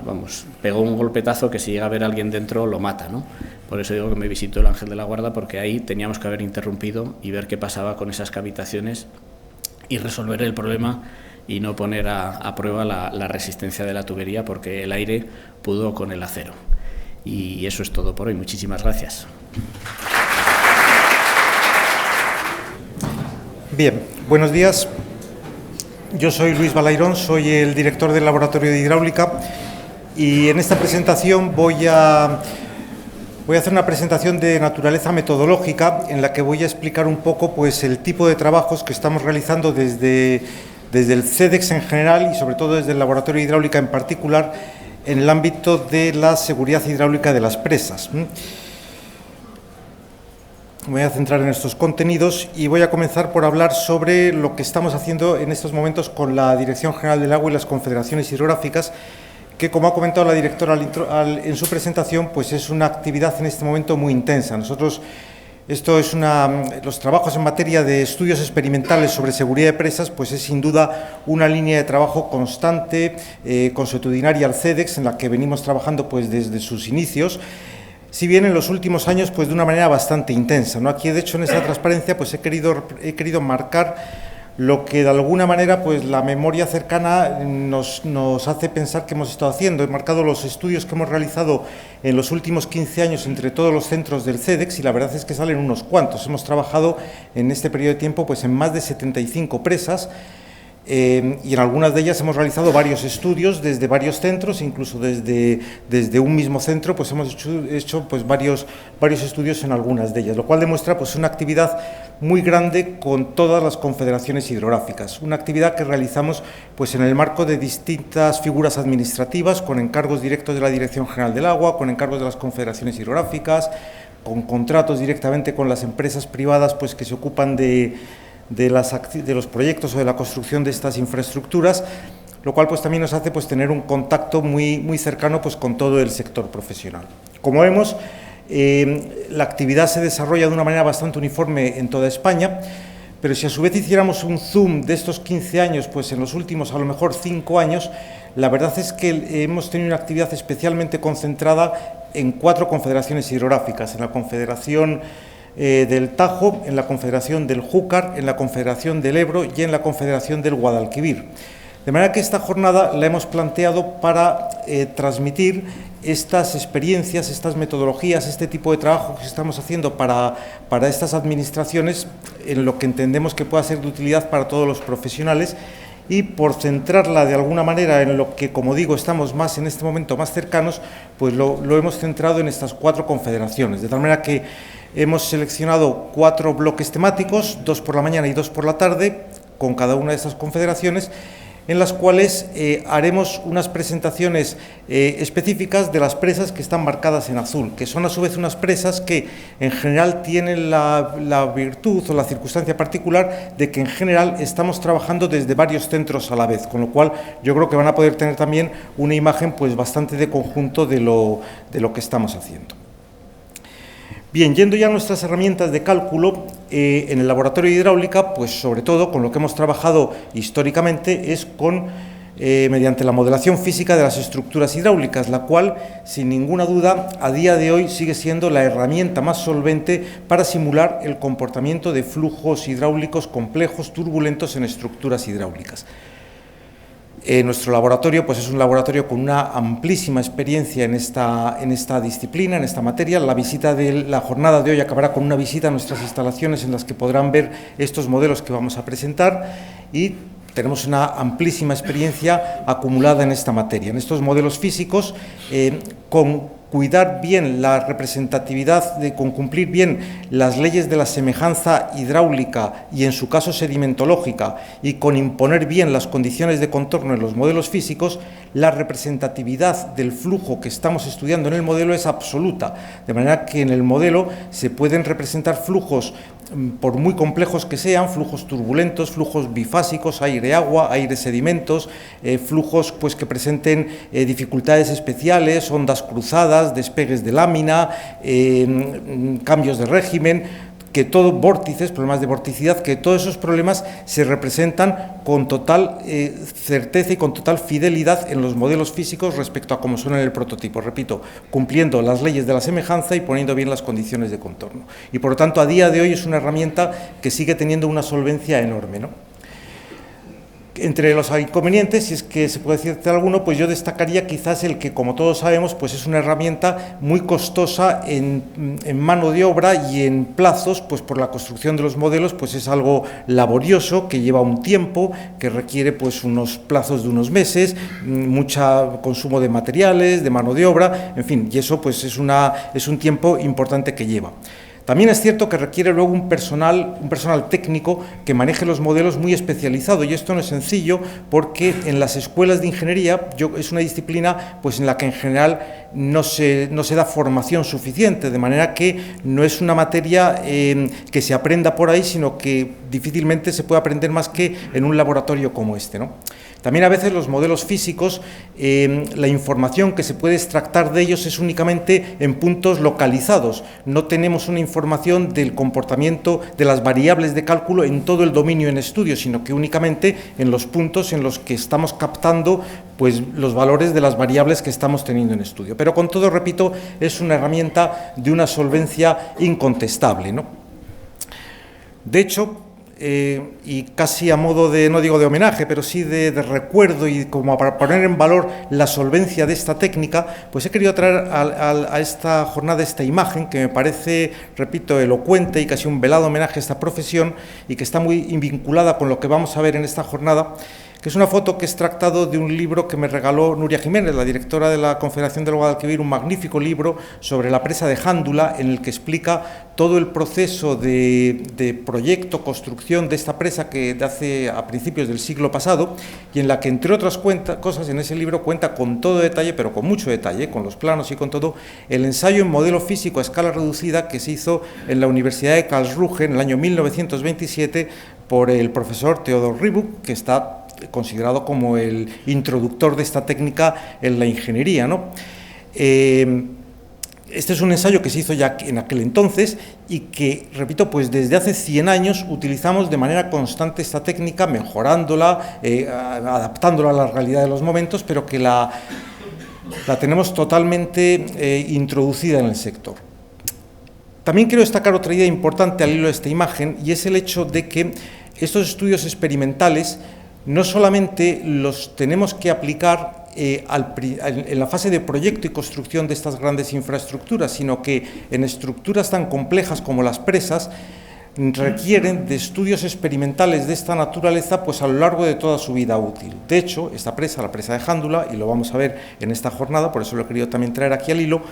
vamos, pegó un golpetazo que si llega a ver a alguien dentro lo mata, ¿no? Por eso digo que me visitó el ángel de la guarda, porque ahí teníamos que haber interrumpido y ver qué pasaba con esas cavitaciones y resolver el problema y no poner a prueba la resistencia de la tubería, porque el aire pudo con el acero. Y eso es todo por hoy. Muchísimas gracias. Bien, buenos días. Yo soy Luis Balairón, soy el director del Laboratorio de Hidráulica y en esta presentación voy a hacer una presentación de naturaleza metodológica en la que voy a explicar un poco pues, el tipo de trabajos que estamos realizando desde el CEDEX en general y sobre todo desde el Laboratorio de Hidráulica en particular en el ámbito de la seguridad hidráulica de las presas. Me voy a centrar en estos contenidos y voy a comenzar por hablar sobre lo que estamos haciendo en estos momentos con la Dirección General del Agua y las confederaciones hidrográficas, que, como ha comentado la directora en su presentación, pues es una actividad en este momento muy intensa. Nosotros, los trabajos en materia de estudios experimentales sobre seguridad de presas, pues es sin duda una línea de trabajo constante, consuetudinaria al CEDEX, en la que venimos trabajando pues desde sus inicios, si bien en los últimos años pues de una manera bastante intensa, ¿no? Aquí, de hecho, en esta transparencia pues he querido marcar lo que de alguna manera pues la memoria cercana nos hace pensar que hemos estado haciendo. He marcado los estudios que hemos realizado en los últimos 15 años entre todos los centros del CEDEX y la verdad es que salen unos cuantos. Hemos trabajado en este periodo de tiempo pues en más de 75 presas. Y en algunas de ellas hemos realizado varios estudios desde varios centros, incluso desde un mismo centro, pues hemos hecho pues varios estudios en algunas de ellas, lo cual demuestra pues una actividad muy grande con todas las confederaciones hidrográficas, una actividad que realizamos pues en el marco de distintas figuras administrativas, con encargos directos de la Dirección General del Agua, con encargos de las confederaciones hidrográficas, con contratos directamente con las empresas privadas pues que se ocupan de los proyectos o de la construcción de estas infraestructuras, lo cual pues también nos hace pues tener un contacto muy cercano pues con todo el sector profesional. Como vemos, la actividad se desarrolla de una manera bastante uniforme en toda España, pero si a su vez hiciéramos un zoom de estos 15 años, pues en los últimos a lo mejor 5 años, la verdad es que hemos tenido una actividad especialmente concentrada en 4 confederaciones hidrográficas, en la Confederación del Tajo, en la Confederación del Júcar, en la Confederación del Ebro y en la Confederación del Guadalquivir. De manera que esta jornada la hemos planteado para transmitir estas experiencias, estas metodologías, este tipo de trabajo que estamos haciendo para estas administraciones en lo que entendemos que pueda ser de utilidad para todos los profesionales y por centrarla de alguna manera en lo que, como digo, estamos más en este momento más cercanos, pues lo hemos centrado en estas 4 confederaciones, de tal manera que hemos seleccionado 4 bloques temáticos, 2 por la mañana y 2 por la tarde, con cada una de estas confederaciones, en las cuales haremos unas presentaciones específicas de las presas que están marcadas en azul, que son a su vez unas presas que en general tienen la virtud o la circunstancia particular de que en general estamos trabajando desde varios centros a la vez, con lo cual yo creo que van a poder tener también una imagen pues bastante de conjunto de lo que estamos haciendo. Bien, yendo ya a nuestras herramientas de cálculo, en el laboratorio de hidráulica, pues sobre todo con lo que hemos trabajado históricamente es con mediante la modelación física de las estructuras hidráulicas, la cual, sin ninguna duda, a día de hoy sigue siendo la herramienta más solvente para simular el comportamiento de flujos hidráulicos complejos, turbulentos en estructuras hidráulicas. Nuestro laboratorio pues es un laboratorio con una amplísima experiencia en esta disciplina, en esta materia. La jornada de hoy acabará con una visita a nuestras instalaciones en las que podrán ver estos modelos que vamos a presentar, y tenemos una amplísima experiencia acumulada en esta materia, en estos modelos físicos, con cuidar bien la representatividad, con cumplir bien las leyes de la semejanza hidráulica y en su caso sedimentológica, y con imponer bien las condiciones de contorno en los modelos físicos, la representatividad del flujo que estamos estudiando en el modelo es absoluta, de manera que en el modelo se pueden representar flujos, por muy complejos que sean, flujos turbulentos, flujos bifásicos, aire-agua, aire-sedimentos, flujos pues, que presenten dificultades especiales, ondas cruzadas, despegues de lámina, cambios de régimen, que todo, vórtices, problemas de vorticidad, que todos esos problemas se representan con total certeza y con total fidelidad en los modelos físicos respecto a cómo son en el prototipo, repito, cumpliendo las leyes de la semejanza y poniendo bien las condiciones de contorno. Y por lo tanto, a día de hoy es una herramienta que sigue teniendo una solvencia enorme, ¿no? Entre los inconvenientes, si es que se puede decir alguno, pues yo destacaría quizás el que, como todos sabemos, pues es una herramienta muy costosa en mano de obra y en plazos, pues por la construcción de los modelos, pues es algo laborioso, que lleva un tiempo, que requiere pues unos plazos de unos meses, mucho consumo de materiales, de mano de obra, en fin, y eso pues es un tiempo importante que lleva. También es cierto que requiere luego un personal técnico que maneje los modelos muy especializado, y esto no es sencillo porque en las escuelas de ingeniería es una disciplina pues en la que en general no se da formación suficiente, de manera que no es una materia que se aprenda por ahí, sino que difícilmente se puede aprender más que en un laboratorio como este, ¿no? También a veces los modelos físicos, la información que se puede extractar de ellos es únicamente en puntos localizados. No tenemos una información del comportamiento de las variables de cálculo en todo el dominio en estudio, sino que únicamente en los puntos en los que estamos captando pues, los valores de las variables que estamos teniendo en estudio. Pero con todo, repito, es una herramienta de una solvencia incontestable, ¿no? De hecho, y casi a modo de, no digo de homenaje, pero sí de recuerdo y como para poner en valor la solvencia de esta técnica, pues he querido traer a esta jornada esta imagen que me parece, repito, elocuente y casi un velado homenaje a esta profesión y que está muy vinculada con lo que vamos a ver en esta jornada, que es una foto que he extractado de un libro que me regaló Nuria Jiménez, la directora de la Confederación del Guadalquivir, un magnífico libro sobre la presa de Jándula, en el que explica todo el proceso de proyecto, construcción de esta presa que hace a principios del siglo pasado, y en la que, entre otras cosas, en ese libro cuenta con todo detalle, pero con mucho detalle, con los planos y con todo, el ensayo en modelo físico a escala reducida que se hizo en la Universidad de Karlsruhe en el año 1927 por el profesor Theodor Ribuk, que está considerado como el introductor de esta técnica en la ingeniería, ¿no? Este es un ensayo que se hizo ya en aquel entonces y que, repito, pues desde hace 100 años utilizamos de manera constante esta técnica, mejorándola, adaptándola a la realidad de los momentos, pero que la tenemos totalmente introducida en el sector. También quiero destacar otra idea importante al hilo de esta imagen, y es el hecho de que estos estudios experimentales no solamente los tenemos que aplicar en la fase de proyecto y construcción de estas grandes infraestructuras, sino que en estructuras tan complejas como las presas requieren de estudios experimentales de esta naturaleza pues a lo largo de toda su vida útil. De hecho, esta presa, la presa de Jándula, y lo vamos a ver en esta jornada, por eso lo he querido también traer aquí al hilo,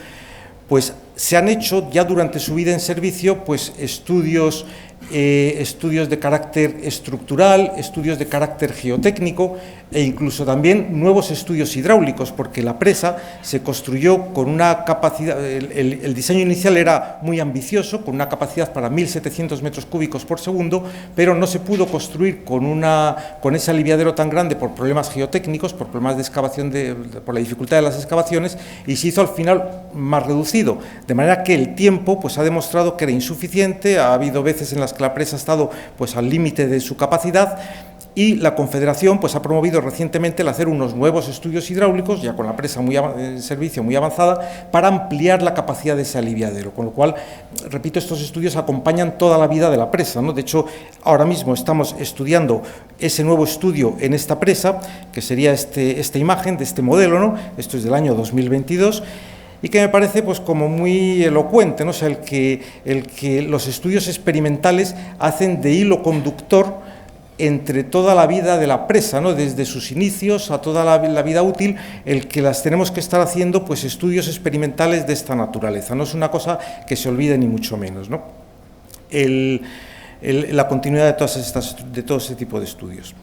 pues se han hecho ya durante su vida en servicio pues estudios de carácter estructural, estudios de carácter geotécnico e incluso también nuevos estudios hidráulicos, porque la presa se construyó con una capacidad, el diseño inicial era muy ambicioso, con una capacidad para 1.700 metros cúbicos por segundo, pero no se pudo construir con ese aliviadero tan grande por problemas geotécnicos, por problemas de excavación, por la dificultad de las excavaciones, y se hizo al final más reducido, de manera que el tiempo pues ha demostrado que era insuficiente, ha habido veces en las que la presa ha estado pues al límite de su capacidad, y la Confederación pues, ha promovido recientemente el hacer unos nuevos estudios hidráulicos, ya con la presa en servicio muy avanzada, para ampliar la capacidad de ese aliviadero, con lo cual, repito, estos estudios acompañan toda la vida de la presa, ¿no? De hecho, ahora mismo estamos estudiando ese nuevo estudio en esta presa, que sería esta imagen de este modelo, ¿no? Esto es del año 2022, y que me parece pues como muy elocuente, ¿no? O sea, el que los estudios experimentales hacen de hilo conductor entre toda la vida de la presa, ¿no? Desde sus inicios a toda la vida útil, el que las tenemos que estar haciendo pues estudios experimentales de esta naturaleza, no es una cosa que se olvide ni mucho menos, ¿no? La continuidad de todo ese tipo de estudios.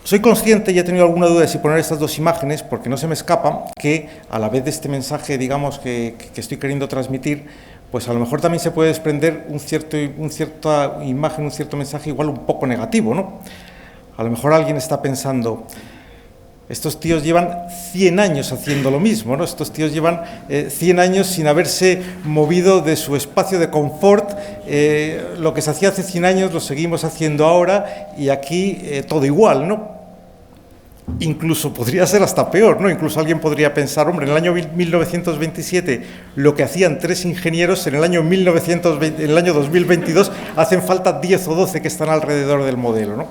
Soy consciente, y he tenido alguna duda de si poner estas dos imágenes, porque no se me escapa que a la vez de este mensaje, digamos, que estoy queriendo transmitir, pues a lo mejor también se puede desprender un cierta imagen, un cierto mensaje igual un poco negativo, ¿no? A lo mejor alguien está pensando, estos tíos llevan 100 años haciendo lo mismo, ¿no? Estos tíos llevan 100 años sin haberse movido de su espacio de confort, lo que se hacía hace 100 años lo seguimos haciendo ahora y aquí todo igual, ¿no? Incluso podría ser hasta peor, ¿no? Incluso alguien podría pensar, hombre, en el año 1927 lo que hacían 3 ingenieros, en el año 2022 hacen falta 10 o 12 que están alrededor del modelo, ¿no?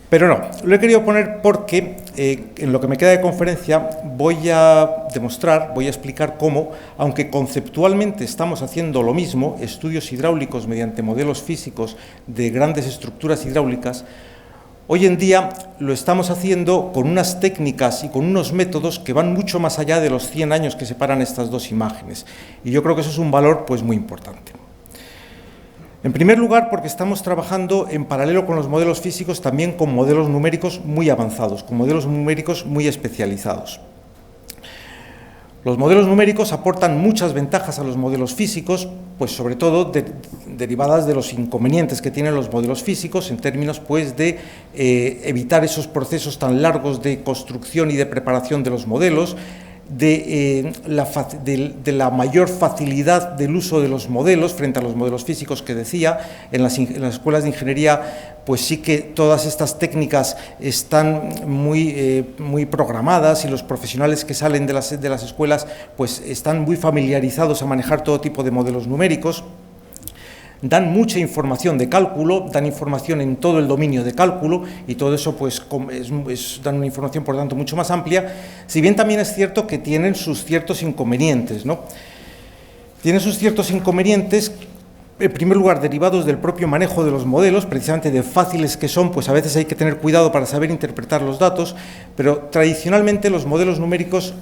Pero no, lo he querido poner porque en lo que me queda de conferencia voy a demostrar, voy a explicar cómo, aunque conceptualmente estamos haciendo lo mismo, estudios hidráulicos mediante modelos físicos de grandes estructuras hidráulicas, hoy en día lo estamos haciendo con unas técnicas y con unos métodos que van mucho más allá de los 100 años que separan estas dos imágenes. Y yo creo que eso es un valor pues, muy importante. En primer lugar, porque estamos trabajando en paralelo con los modelos físicos también con modelos numéricos muy avanzados, con modelos numéricos muy especializados. Los modelos numéricos aportan muchas ventajas a los modelos físicos, pues sobre todo derivadas de los inconvenientes que tienen los modelos físicos en términos pues, de evitar esos procesos tan largos de construcción y de preparación de los modelos, de la mayor facilidad del uso de los modelos frente a los modelos físicos que decía. En las escuelas de ingeniería pues sí que todas estas técnicas están muy programadas y los profesionales que salen de las escuelas pues están muy familiarizados a manejar todo tipo de modelos numéricos. Dan mucha información de cálculo, dan información en todo el dominio de cálculo y todo eso pues dan una información por tanto mucho más amplia, si bien también es cierto que tienen sus ciertos inconvenientes, ¿no? Tienen sus ciertos inconvenientes, en primer lugar derivados del propio manejo de los modelos, precisamente de fáciles que son, pues a veces hay que tener cuidado para saber interpretar los datos, pero tradicionalmente los modelos numéricos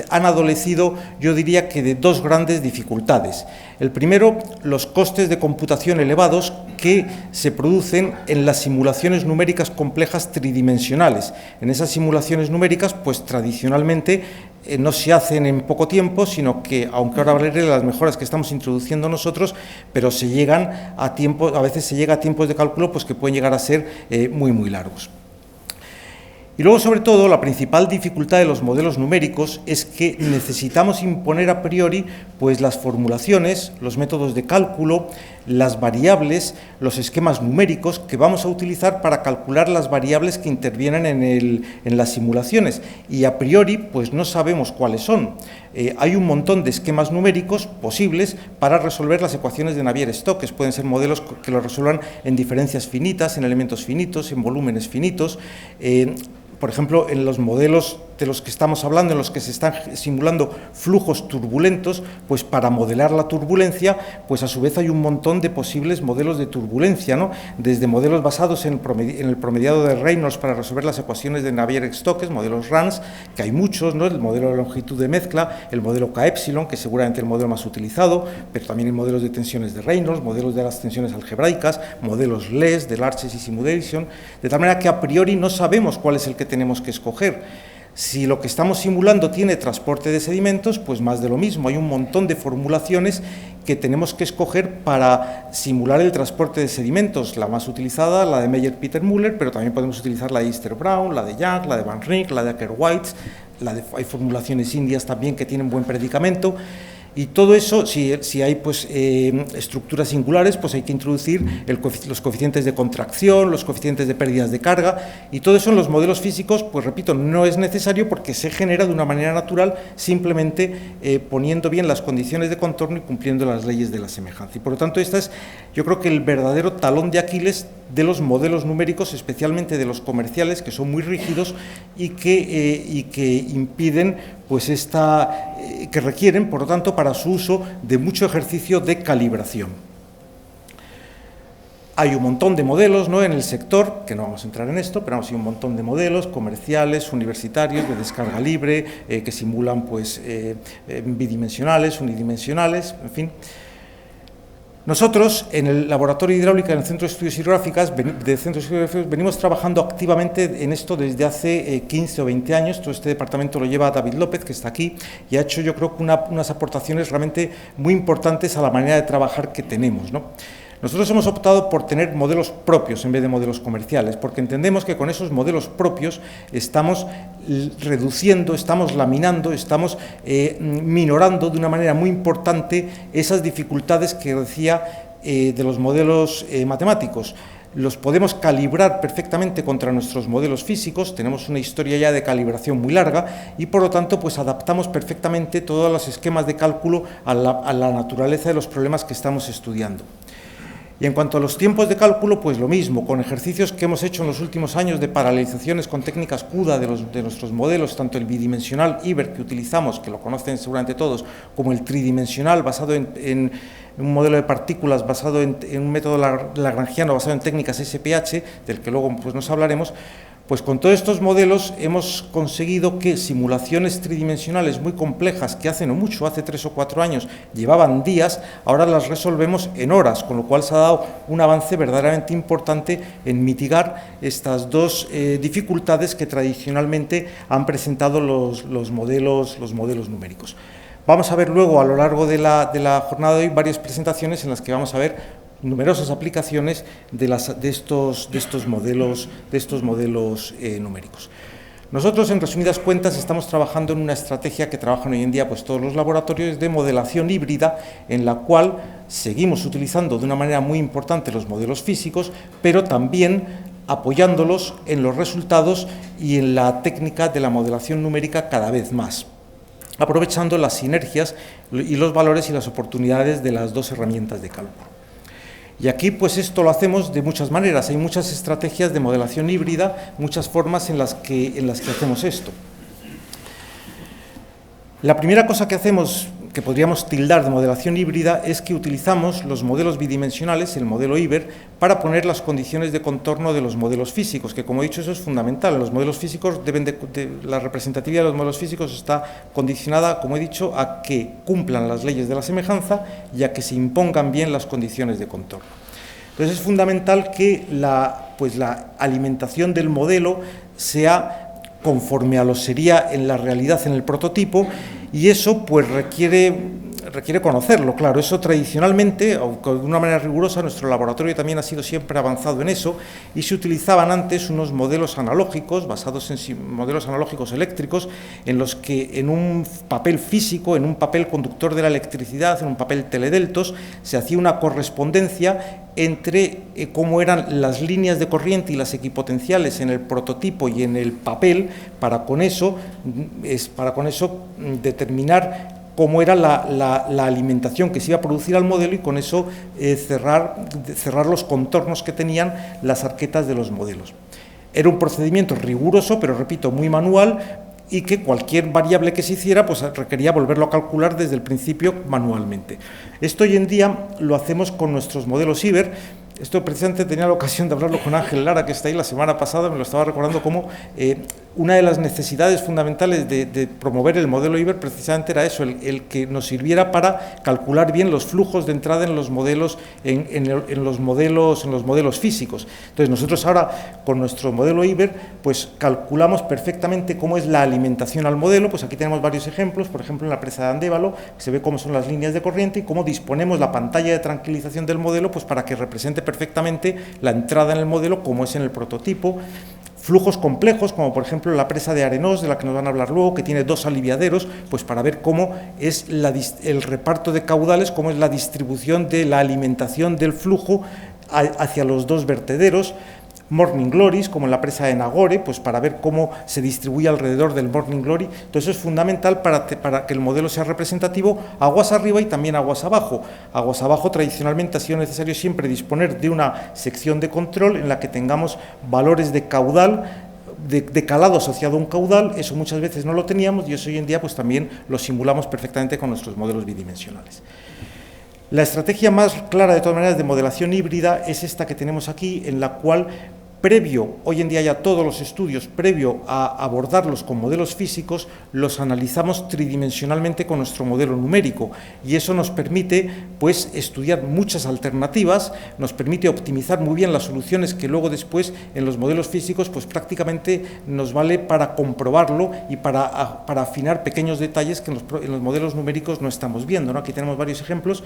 han adolecido, yo diría que de dos grandes dificultades. El primero, los costes de computación elevados que se producen en las simulaciones numéricas complejas tridimensionales. En esas simulaciones numéricas, pues tradicionalmente no se hacen en poco tiempo, sino que, aunque ahora hablaré de las mejoras que estamos introduciendo nosotros, pero se llegan a tiempos, a veces se llega a tiempos de cálculo pues que pueden llegar a ser muy largos. Y luego, sobre todo, la principal dificultad de los modelos numéricos es que necesitamos imponer a priori pues, las formulaciones, los métodos de cálculo, las variables, los esquemas numéricos que vamos a utilizar para calcular las variables que intervienen en las simulaciones. Y a priori pues, no sabemos cuáles son. Hay un montón de esquemas numéricos posibles para resolver las ecuaciones de Navier-Stokes. Pueden ser modelos que lo resuelvan en diferencias finitas, en elementos finitos, en volúmenes finitos. Por ejemplo, en los modelos de los que estamos hablando, en los que se están simulando flujos turbulentos, pues para modelar la turbulencia, pues a su vez hay un montón de posibles modelos de turbulencia, ¿no? Desde modelos basados en el promediado de Reynolds para resolver las ecuaciones de Navier-Stokes, modelos RANS, que hay muchos, ¿no? El modelo de longitud de mezcla, el modelo K-epsilon, que seguramente es el modelo más utilizado, pero también hay modelos de tensiones de Reynolds, modelos de las tensiones algebraicas, modelos LES, de Large Simulation, de tal manera que a priori no sabemos cuál es el que tenemos que escoger. Si lo que estamos simulando tiene transporte de sedimentos, pues más de lo mismo. Hay un montón de formulaciones que tenemos que escoger para simular el transporte de sedimentos. La más utilizada, la de Meyer-Peter-Müller, pero también podemos utilizar la de Easter-Brown, la de Young, la de Van Rijn, la de Acker-White, hay formulaciones indias también que tienen buen predicamento. Y todo eso, si hay pues, estructuras singulares, pues hay que introducir los coeficientes de contracción, los coeficientes de pérdidas de carga, y todo eso en los modelos físicos, pues repito, no es necesario porque se genera de una manera natural, simplemente poniendo bien las condiciones de contorno y cumpliendo las leyes de la semejanza. Y por lo tanto, esta es, yo creo que el verdadero talón de Aquiles de los modelos numéricos, especialmente de los comerciales, que son muy rígidos y que impiden, pues que requieren, por lo tanto, para su uso de mucho ejercicio de calibración. Hay un montón de modelos, ¿no?, en el sector, que no vamos a entrar en esto, pero hay un montón de modelos comerciales, universitarios, de descarga libre, que simulan pues, bidimensionales, unidimensionales, en fin. Nosotros, en el Laboratorio de Hidráulica del Centro de Estudios Hidrográficos, venimos trabajando activamente en esto desde hace 15 o 20 años. Todo este departamento lo lleva David López, que está aquí, y ha hecho, yo creo, que unas aportaciones realmente muy importantes a la manera de trabajar que tenemos, ¿no? Nosotros hemos optado por tener modelos propios en vez de modelos comerciales, porque entendemos que con esos modelos propios estamos reduciendo, estamos laminando, estamos minorando de una manera muy importante esas dificultades que decía de los modelos matemáticos. Los podemos calibrar perfectamente contra nuestros modelos físicos, tenemos una historia ya de calibración muy larga y por lo tanto pues adaptamos perfectamente todos los esquemas de cálculo a la naturaleza de los problemas que estamos estudiando. Y en cuanto a los tiempos de cálculo, pues lo mismo, con ejercicios que hemos hecho en los últimos años de paralelizaciones con técnicas CUDA de nuestros modelos, tanto el bidimensional IBER que utilizamos, que lo conocen seguramente todos, como el tridimensional basado en un modelo de partículas basado en un método lagrangiano basado en técnicas SPH, del que luego pues, nos hablaremos. Pues con todos estos modelos hemos conseguido que simulaciones tridimensionales muy complejas que hace no mucho, hace 3 o 4 años, llevaban días, ahora las resolvemos en horas, con lo cual se ha dado un avance verdaderamente importante en mitigar estas dos dificultades que tradicionalmente han presentado los modelos numéricos. Vamos a ver luego a lo largo de la jornada de hoy varias presentaciones en las que vamos a ver numerosas aplicaciones de estos modelos numéricos. Nosotros, en resumidas cuentas, estamos trabajando en una estrategia que trabajan hoy en día pues, todos los laboratorios de modelación híbrida, en la cual seguimos utilizando de una manera muy importante los modelos físicos, pero también apoyándolos en los resultados y en la técnica de la modelación numérica cada vez más, aprovechando las sinergias y los valores y las oportunidades de las dos herramientas de cálculo. Y aquí pues esto lo hacemos de muchas maneras, hay muchas estrategias de modelación híbrida, muchas formas en las que hacemos esto. La primera cosa que hacemos, que podríamos tildar de modelación híbrida, es que utilizamos los modelos bidimensionales, el modelo IBER, para poner las condiciones de contorno de los modelos físicos, que como he dicho eso es fundamental. Los modelos físicos la representatividad de los modelos físicos está condicionada, como he dicho, a que cumplan las leyes de la semejanza y a que se impongan bien las condiciones de contorno. Entonces es fundamental que la alimentación del modelo sea conforme a lo sería en la realidad en el prototipo, y eso pues requiere conocerlo, claro. Eso tradicionalmente, aunque de una manera rigurosa, nuestro laboratorio también ha sido siempre avanzado en eso, y se utilizaban antes unos modelos analógicos, basados en modelos analógicos eléctricos, en los que en un papel físico, en un papel conductor de la electricidad, en un papel teledeltos, se hacía una correspondencia entre cómo eran las líneas de corriente y las equipotenciales en el prototipo y en el papel, para con eso determinar cómo era la alimentación que se iba a producir al modelo y con eso cerrar los contornos que tenían las arquetas de los modelos. Era un procedimiento riguroso, pero repito, muy manual, y que cualquier variable que se hiciera pues requería volverlo a calcular desde el principio manualmente. Esto hoy en día lo hacemos con nuestros modelos IBER. Esto precisamente tenía la ocasión de hablarlo con Ángel Lara, que está ahí la semana pasada, me lo estaba recordando como una de las necesidades fundamentales de promover el modelo IBER precisamente era eso, el que nos sirviera para calcular bien los flujos de entrada en los modelos, en los modelos físicos. Entonces nosotros ahora con nuestro modelo IBER pues calculamos perfectamente cómo es la alimentación al modelo. Pues aquí tenemos varios ejemplos, por ejemplo en la presa de Andévalo se ve cómo son las líneas de corriente y cómo disponemos la pantalla de tranquilización del modelo pues para que represente perfectamente la entrada en el modelo como es en el prototipo. Flujos complejos, como por ejemplo la presa de Arenós, de la que nos van a hablar luego, que tiene 2 aliviaderos, pues para ver cómo es el reparto de caudales, cómo es la distribución de la alimentación del flujo hacia los 2 vertederos. Morning Glories, como en la presa de Nagore, pues para ver cómo se distribuye alrededor del Morning Glory. Entonces es fundamental para que el modelo sea representativo, aguas arriba y también aguas abajo. Aguas abajo tradicionalmente ha sido necesario siempre disponer de una sección de control en la que tengamos valores de caudal, de calado asociado a un caudal. Eso muchas veces no lo teníamos y eso hoy en día pues también lo simulamos perfectamente con nuestros modelos bidimensionales. La estrategia más clara, de todas maneras, de modelación híbrida es esta que tenemos aquí, en la cual, hoy en día ya todos los estudios, previo a abordarlos con modelos físicos, los analizamos tridimensionalmente con nuestro modelo numérico, y eso nos permite pues estudiar muchas alternativas, nos permite optimizar muy bien las soluciones que luego después en los modelos físicos pues prácticamente nos vale para comprobarlo y para afinar pequeños detalles que en los modelos numéricos no estamos viendo, ¿no? Aquí tenemos varios ejemplos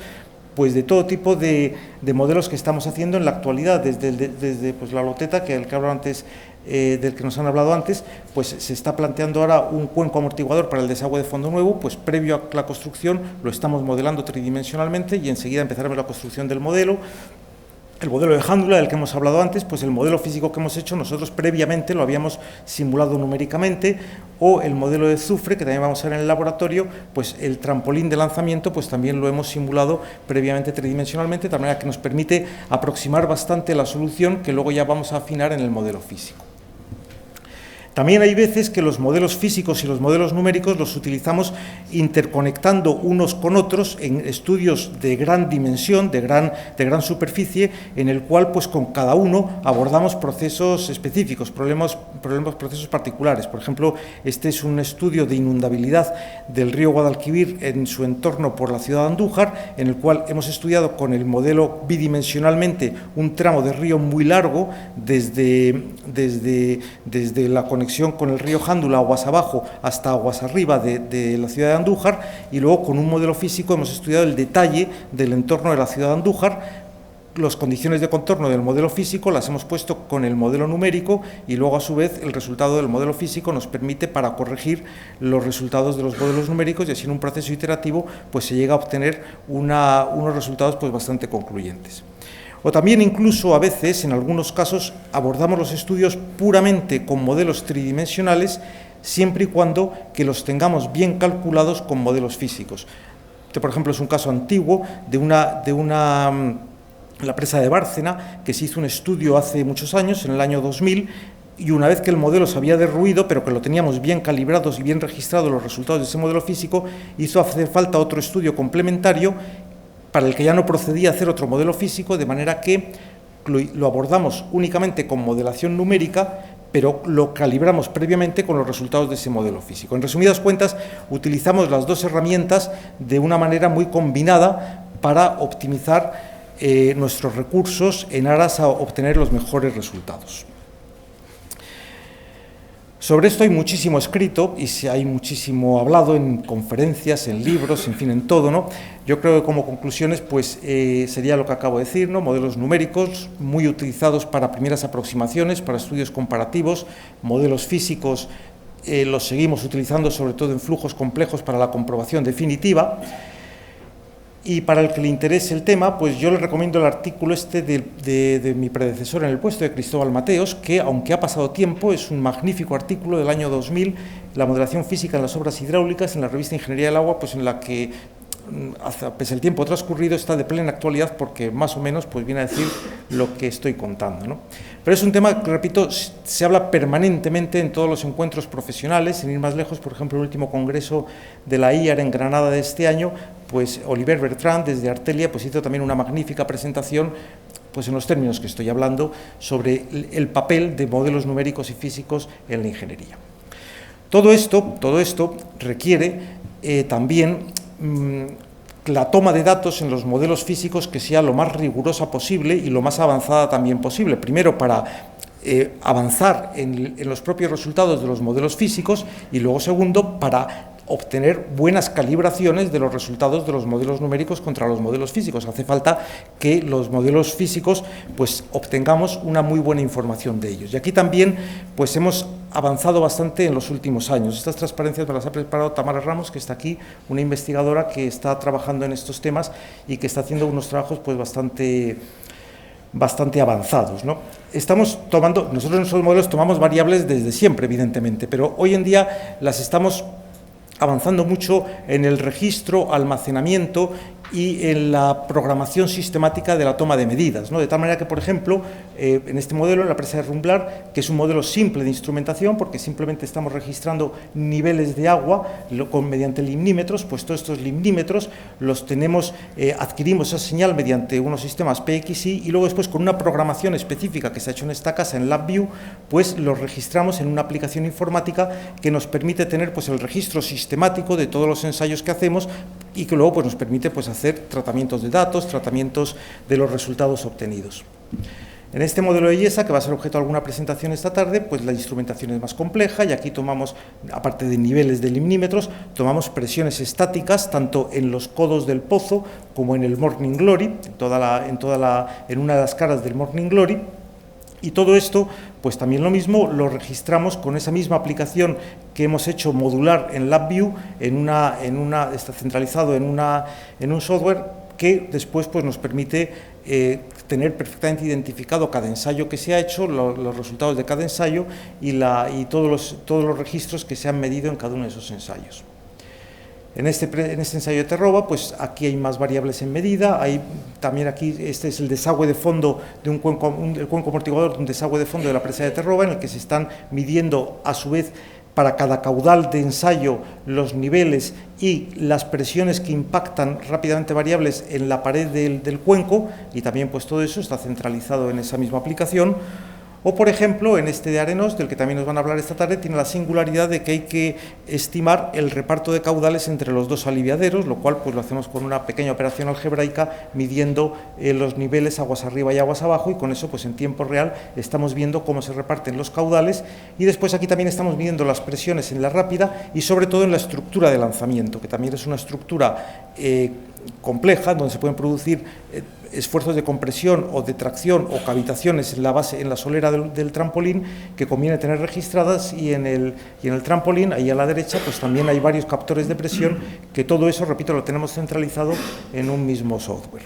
pues de todo tipo de modelos que estamos haciendo en la actualidad, desde pues, la loteta, del que nos han hablado antes, pues se está planteando ahora un cuenco amortiguador para el desagüe de fondo nuevo, pues previo a la construcción lo estamos modelando tridimensionalmente y enseguida empezaremos la construcción del modelo. El modelo de Jándula, del que hemos hablado antes, pues el modelo físico que hemos hecho nosotros previamente lo habíamos simulado numéricamente, o el modelo de Zufre, que también vamos a ver en el laboratorio, pues el trampolín de lanzamiento, pues también lo hemos simulado previamente tridimensionalmente, de tal manera que nos permite aproximar bastante la solución que luego ya vamos a afinar en el modelo físico. También hay veces que los modelos físicos y los modelos numéricos los utilizamos interconectando unos con otros en estudios de gran dimensión, de gran superficie, en el cual pues con cada uno abordamos procesos específicos, procesos particulares. Por ejemplo, este es un estudio de inundabilidad del río Guadalquivir en su entorno por la ciudad de Andújar, en el cual hemos estudiado con el modelo bidimensionalmente un tramo de río muy largo desde la conexión con el río Jándula, aguas abajo, hasta aguas arriba de la ciudad de Andújar, y luego con un modelo físico hemos estudiado el detalle del entorno de la ciudad de Andújar. Las condiciones de contorno del modelo físico las hemos puesto con el modelo numérico y luego a su vez el resultado del modelo físico nos permite para corregir los resultados de los modelos numéricos, y así en un proceso iterativo pues se llega a obtener unos resultados pues bastante concluyentes. O también incluso a veces, en algunos casos, abordamos los estudios puramente con modelos tridimensionales, siempre y cuando que los tengamos bien calculados con modelos físicos. Este, por ejemplo, es un caso antiguo la presa de Bárcena, que se hizo un estudio hace muchos años, en el año 2000, y una vez que el modelo se había derruido, pero que lo teníamos bien calibrados y bien registrados los resultados de ese modelo físico, hizo hacer falta otro estudio complementario para el que ya no procedía a hacer otro modelo físico, de manera que lo abordamos únicamente con modelación numérica, pero lo calibramos previamente con los resultados de ese modelo físico. En resumidas cuentas, utilizamos las dos herramientas de una manera muy combinada para optimizar nuestros recursos en aras a obtener los mejores resultados. Sobre esto hay muchísimo escrito y hay muchísimo hablado en conferencias, en libros, en fin, en todo, ¿no? Yo creo que como conclusiones pues sería lo que acabo de decir, ¿no? Modelos numéricos muy utilizados para primeras aproximaciones, para estudios comparativos, modelos físicos los seguimos utilizando sobre todo en flujos complejos para la comprobación definitiva. Y para el que le interese el tema, pues yo le recomiendo el artículo de mi predecesor en el puesto, de Cristóbal Mateos, que aunque ha pasado tiempo, es un magnífico artículo del año 2000, la modelación física en las obras hidráulicas, en la revista Ingeniería del Agua, pues en la que, pese al tiempo transcurrido, está de plena actualidad, porque más o menos pues viene a decir lo que estoy contando, ¿no? Pero es un tema que, repito, se habla permanentemente en todos los encuentros profesionales, sin ir más lejos. Por ejemplo, el último congreso de la IAR en Granada de este año, pues Oliver Bertrand, desde Artelia, pues hizo también una magnífica presentación, pues en los términos que estoy hablando, sobre el papel de modelos numéricos y físicos en la ingeniería. Todo esto requiere también la toma de datos en los modelos físicos que sea lo más rigurosa posible y lo más avanzada también posible. Primero, para avanzar en los propios resultados de los modelos físicos, y luego, segundo, para obtener buenas calibraciones de los resultados de los modelos numéricos contra los modelos físicos. Hace falta que los modelos físicos pues obtengamos una muy buena información de ellos. Y aquí también pues hemos avanzado bastante en los últimos años. Estas transparencias me las ha preparado Tamara Ramos, que está aquí, una investigadora que está trabajando en estos temas y que está haciendo unos trabajos pues bastante avanzados, ¿no? Nosotros en nuestros modelos tomamos variables desde siempre, evidentemente, pero hoy en día las estamos avanzando mucho en el registro, almacenamiento y en la programación sistemática de la toma de medidas, ¿no? De tal manera que, por ejemplo, en este modelo, en la presa de Rumblar, que es un modelo simple de instrumentación, porque simplemente estamos registrando niveles de agua mediante limnímetros, pues todos estos limnímetros los tenemos, adquirimos esa señal mediante unos sistemas PXI y luego después con una programación específica que se ha hecho en esta casa, en LabVIEW, pues los registramos en una aplicación informática que nos permite tener pues el registro sistemático de todos los ensayos que hacemos y que luego pues nos permite pues hacer tratamientos de datos, tratamientos de los resultados obtenidos. En este modelo de IESA, que va a ser objeto de alguna presentación esta tarde, pues la instrumentación es más compleja y aquí tomamos, aparte de niveles de limnímetros, tomamos presiones estáticas tanto en los codos del pozo como en el Morning Glory, en una de las caras del Morning Glory. Y todo esto, pues también lo mismo, lo registramos con esa misma aplicación que hemos hecho modular en LabVIEW, está centralizado en un software que después pues, nos permite tener perfectamente identificado cada ensayo que se ha hecho, los resultados de cada ensayo y todos los registros que se han medido en cada uno de esos ensayos. En este ensayo de Terroba, pues aquí hay más variables en medida, también aquí este es el desagüe de fondo de el cuenco amortiguador de un desagüe de fondo de la presa de Terroba, en el que se están midiendo a su vez para cada caudal de ensayo los niveles y las presiones que impactan rápidamente variables en la pared del cuenco, y también pues todo eso está centralizado en esa misma aplicación. O, por ejemplo, en este de Arenós, del que también nos van a hablar esta tarde, tiene la singularidad de que hay que estimar el reparto de caudales entre los dos aliviaderos, lo cual pues lo hacemos con una pequeña operación algebraica midiendo los niveles aguas arriba y aguas abajo, y con eso pues en tiempo real estamos viendo cómo se reparten los caudales, y después aquí también estamos midiendo las presiones en la rápida y sobre todo en la estructura de lanzamiento, que también es una estructura compleja, donde se pueden producir esfuerzos de compresión o de tracción o cavitaciones en la base, en la solera del trampolín, que conviene tener registradas, y en el trampolín, ahí a la derecha, pues también hay varios captores de presión, que todo eso, repito, lo tenemos centralizado en un mismo software.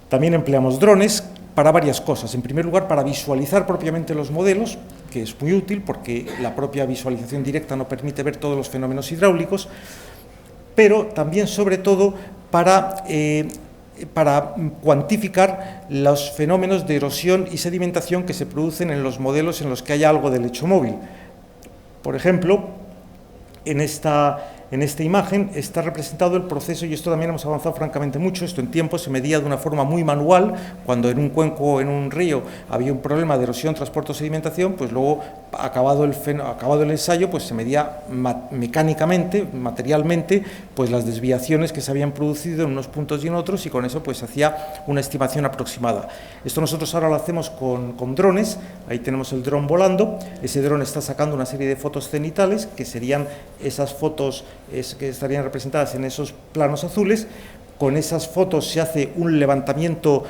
También empleamos drones para varias cosas. En primer lugar, para visualizar propiamente los modelos, que es muy útil porque la propia visualización directa no permite ver todos los fenómenos hidráulicos, pero también, sobre todo, para cuantificar los fenómenos de erosión y sedimentación que se producen en los modelos en los que haya algo de lecho móvil. Por ejemplo, en esta imagen está representado el proceso, y esto también hemos avanzado francamente mucho. Esto en tiempo se medía de una forma muy manual. Cuando en un cuenco, en un río, había un problema de erosión, transporte o sedimentación, pues luego, acabado el ensayo, pues se medía mecánicamente, materialmente, pues las desviaciones que se habían producido en unos puntos y en otros, y con eso pues se hacía una estimación aproximada. Esto nosotros ahora lo hacemos con drones. Ahí tenemos el dron volando. Ese dron está sacando una serie de fotos cenitales, que serían esas fotos que estarían representadas en esos planos azules. Con esas fotos se hace un levantamiento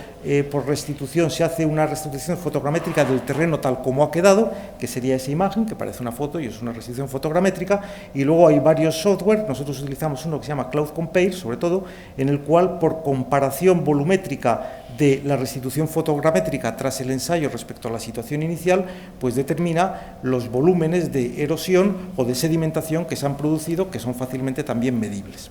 por restitución, se hace una restitución fotogramétrica del terreno tal como ha quedado, que sería esa imagen, que parece una foto y es una restitución fotogramétrica, y luego hay varios software. Nosotros utilizamos uno que se llama Cloud Compare, sobre todo, en el cual, por comparación volumétrica de la restitución fotogramétrica tras el ensayo respecto a la situación inicial, pues determina los volúmenes de erosión o de sedimentación que se han producido, que son fácilmente también medibles.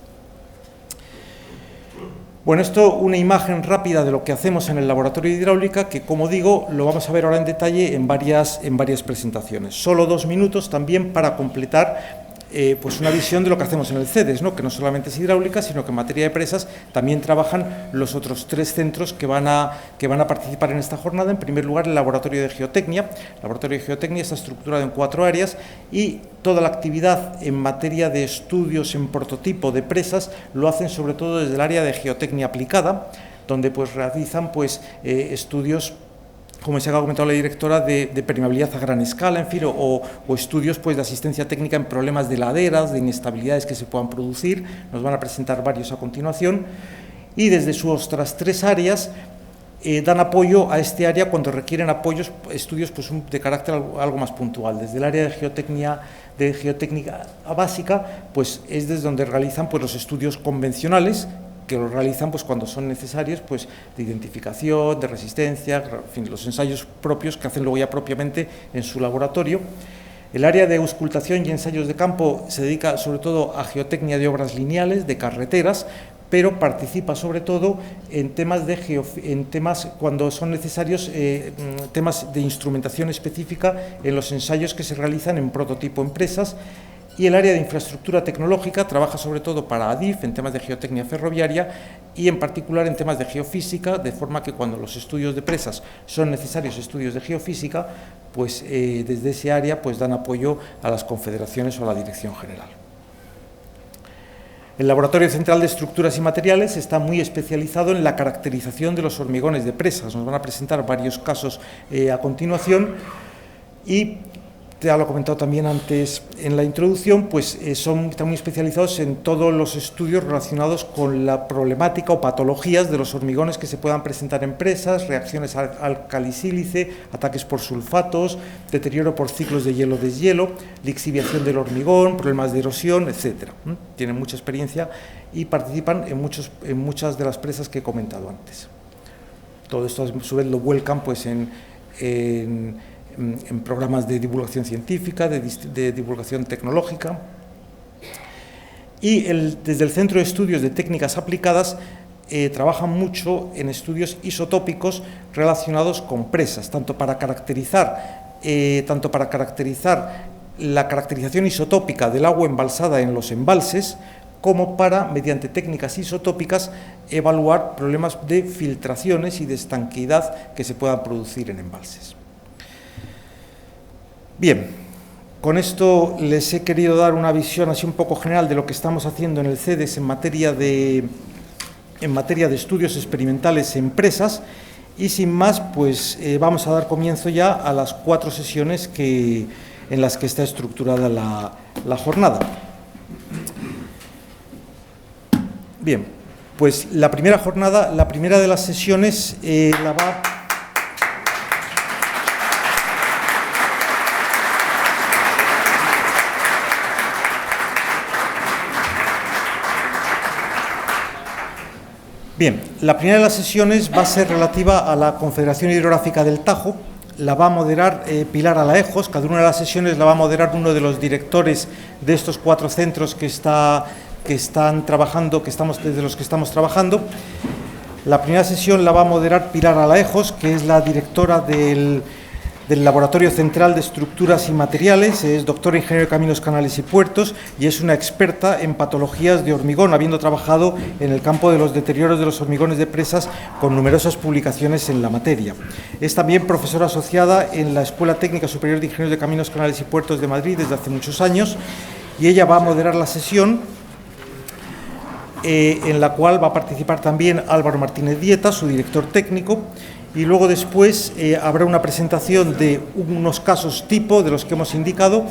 Bueno, esto una imagen rápida de lo que hacemos en el laboratorio de hidráulica, que, como digo, lo vamos a ver ahora en detalle en varias presentaciones. Solo 2 minutos también para completar pues una visión de lo que hacemos en el CEDES, ¿no? Que no solamente es hidráulica, sino que en materia de presas también trabajan los otros 3 centros que van a participar en esta jornada. En primer lugar, el Laboratorio de Geotecnia. El Laboratorio de Geotecnia está estructurado en 4 áreas, y toda la actividad en materia de estudios en prototipo de presas lo hacen sobre todo desde el área de geotecnia aplicada, donde pues realizan pues estudios como se ha comentado la directora, de permeabilidad a gran escala, en fin, o estudios pues, de asistencia técnica en problemas de laderas, de inestabilidades que se puedan producir. Nos van a presentar varios a continuación. Y desde sus otras 3 áreas dan apoyo a este área cuando requieren estudios pues, de carácter algo más puntual. Desde el área de geotécnica básica, pues es desde donde realizan pues, los estudios convencionales, que lo realizan pues, cuando son necesarios, pues, de identificación, de resistencia, en fin, los ensayos propios que hacen luego ya propiamente en su laboratorio. El área de auscultación y ensayos de campo se dedica sobre todo a geotecnia de obras lineales, de carreteras, pero participa sobre todo en temas, cuando son necesarios, temas de instrumentación específica en los ensayos que se realizan en prototipo empresas. Y el área de infraestructura tecnológica trabaja sobre todo para ADIF en temas de geotecnia ferroviaria y en particular en temas de geofísica, de forma que cuando los estudios de presas son necesarios estudios de geofísica, pues desde ese área pues dan apoyo a las confederaciones o a la dirección general. El Laboratorio Central de Estructuras y Materiales está muy especializado en la caracterización de los hormigones de presas. Nos van a presentar varios casos a continuación y, ya lo he comentado también antes en la introducción, pues están muy especializados en todos los estudios relacionados con la problemática o patologías de los hormigones que se puedan presentar en presas, reacciones al álcali-sílice, ataques por sulfatos, deterioro por ciclos de hielo-deshielo, lixiviación del hormigón, problemas de erosión, etc. Tienen mucha experiencia y participan en muchas de las presas que he comentado antes. Todo esto a su vez lo vuelcan pues, en programas de divulgación científica, de divulgación tecnológica. Y desde el Centro de Estudios de Técnicas Aplicadas trabajan mucho en estudios isotópicos relacionados con presas, tanto para caracterizar la caracterización isotópica del agua embalsada en los embalses, como para, mediante técnicas isotópicas, evaluar problemas de filtraciones y de estanqueidad que se puedan producir en embalses. Bien, con esto les he querido dar una visión así un poco general de lo que estamos haciendo en el CEDES en materia de estudios experimentales en presas y sin más, pues vamos a dar comienzo ya a las 4 sesiones en las que está estructurada la jornada. Bien, pues la primera de las sesiones la va... Bien, la primera de las sesiones va a ser relativa a la Confederación Hidrográfica del Tajo. La va a moderar Pilar Alaejos. Cada una de las sesiones la va a moderar uno de los directores de estos 4 centros desde los que estamos trabajando. La primera sesión la va a moderar Pilar Alaejos, que es la directora del Laboratorio Central de Estructuras y Materiales, es doctora ingeniero de Caminos, Canales y Puertos y es una experta en patologías de hormigón, habiendo trabajado en el campo de los deterioros de los hormigones de presas con numerosas publicaciones en la materia. Es también profesora asociada en la Escuela Técnica Superior de Ingenieros de Caminos, Canales y Puertos de Madrid desde hace muchos años y ella va a moderar la sesión en la cual va a participar también Álvaro Martínez Dieta, su director técnico. Y luego después habrá una presentación de unos casos tipo de los que hemos indicado,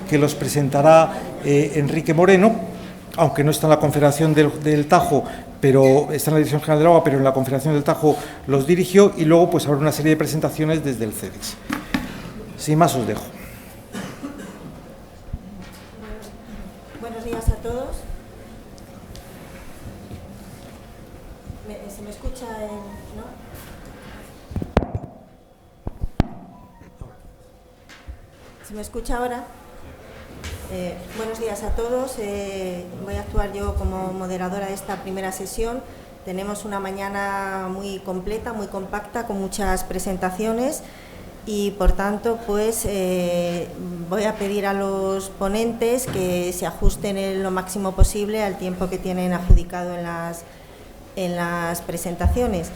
que los presentará Enrique Moreno, aunque no está en la Confederación del Tajo, pero está en la Dirección General del Agua, pero en la Confederación del Tajo los dirigió, y luego pues habrá una serie de presentaciones desde el CEDES. Sin más os dejo. Buenos días a todos. ¿Se me escucha? ¿No? ¿Se me escucha ahora? Buenos días a todos. Voy a actuar yo como moderadora de esta primera sesión. Tenemos una mañana muy completa, muy compacta, con muchas presentaciones y, por tanto, pues voy a pedir a los ponentes que se ajusten lo máximo posible al tiempo que tienen adjudicado en las presentaciones.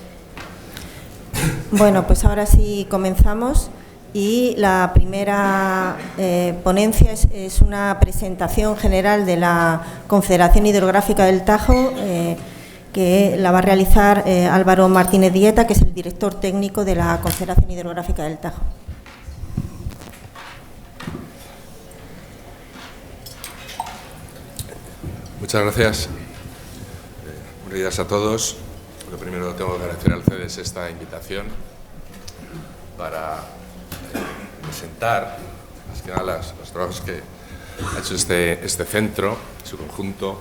Bueno, pues ahora sí comenzamos. Y la primera ponencia es una presentación general de la Confederación Hidrográfica del Tajo, que la va a realizar Álvaro Martínez Dieta, que es el director técnico de la Confederación Hidrográfica del Tajo. Muchas gracias. Buenos días a todos. Lo primero tengo que agradecer al CEDES esta invitación para presentar más que nada los trabajos que ha hecho este centro, en su conjunto,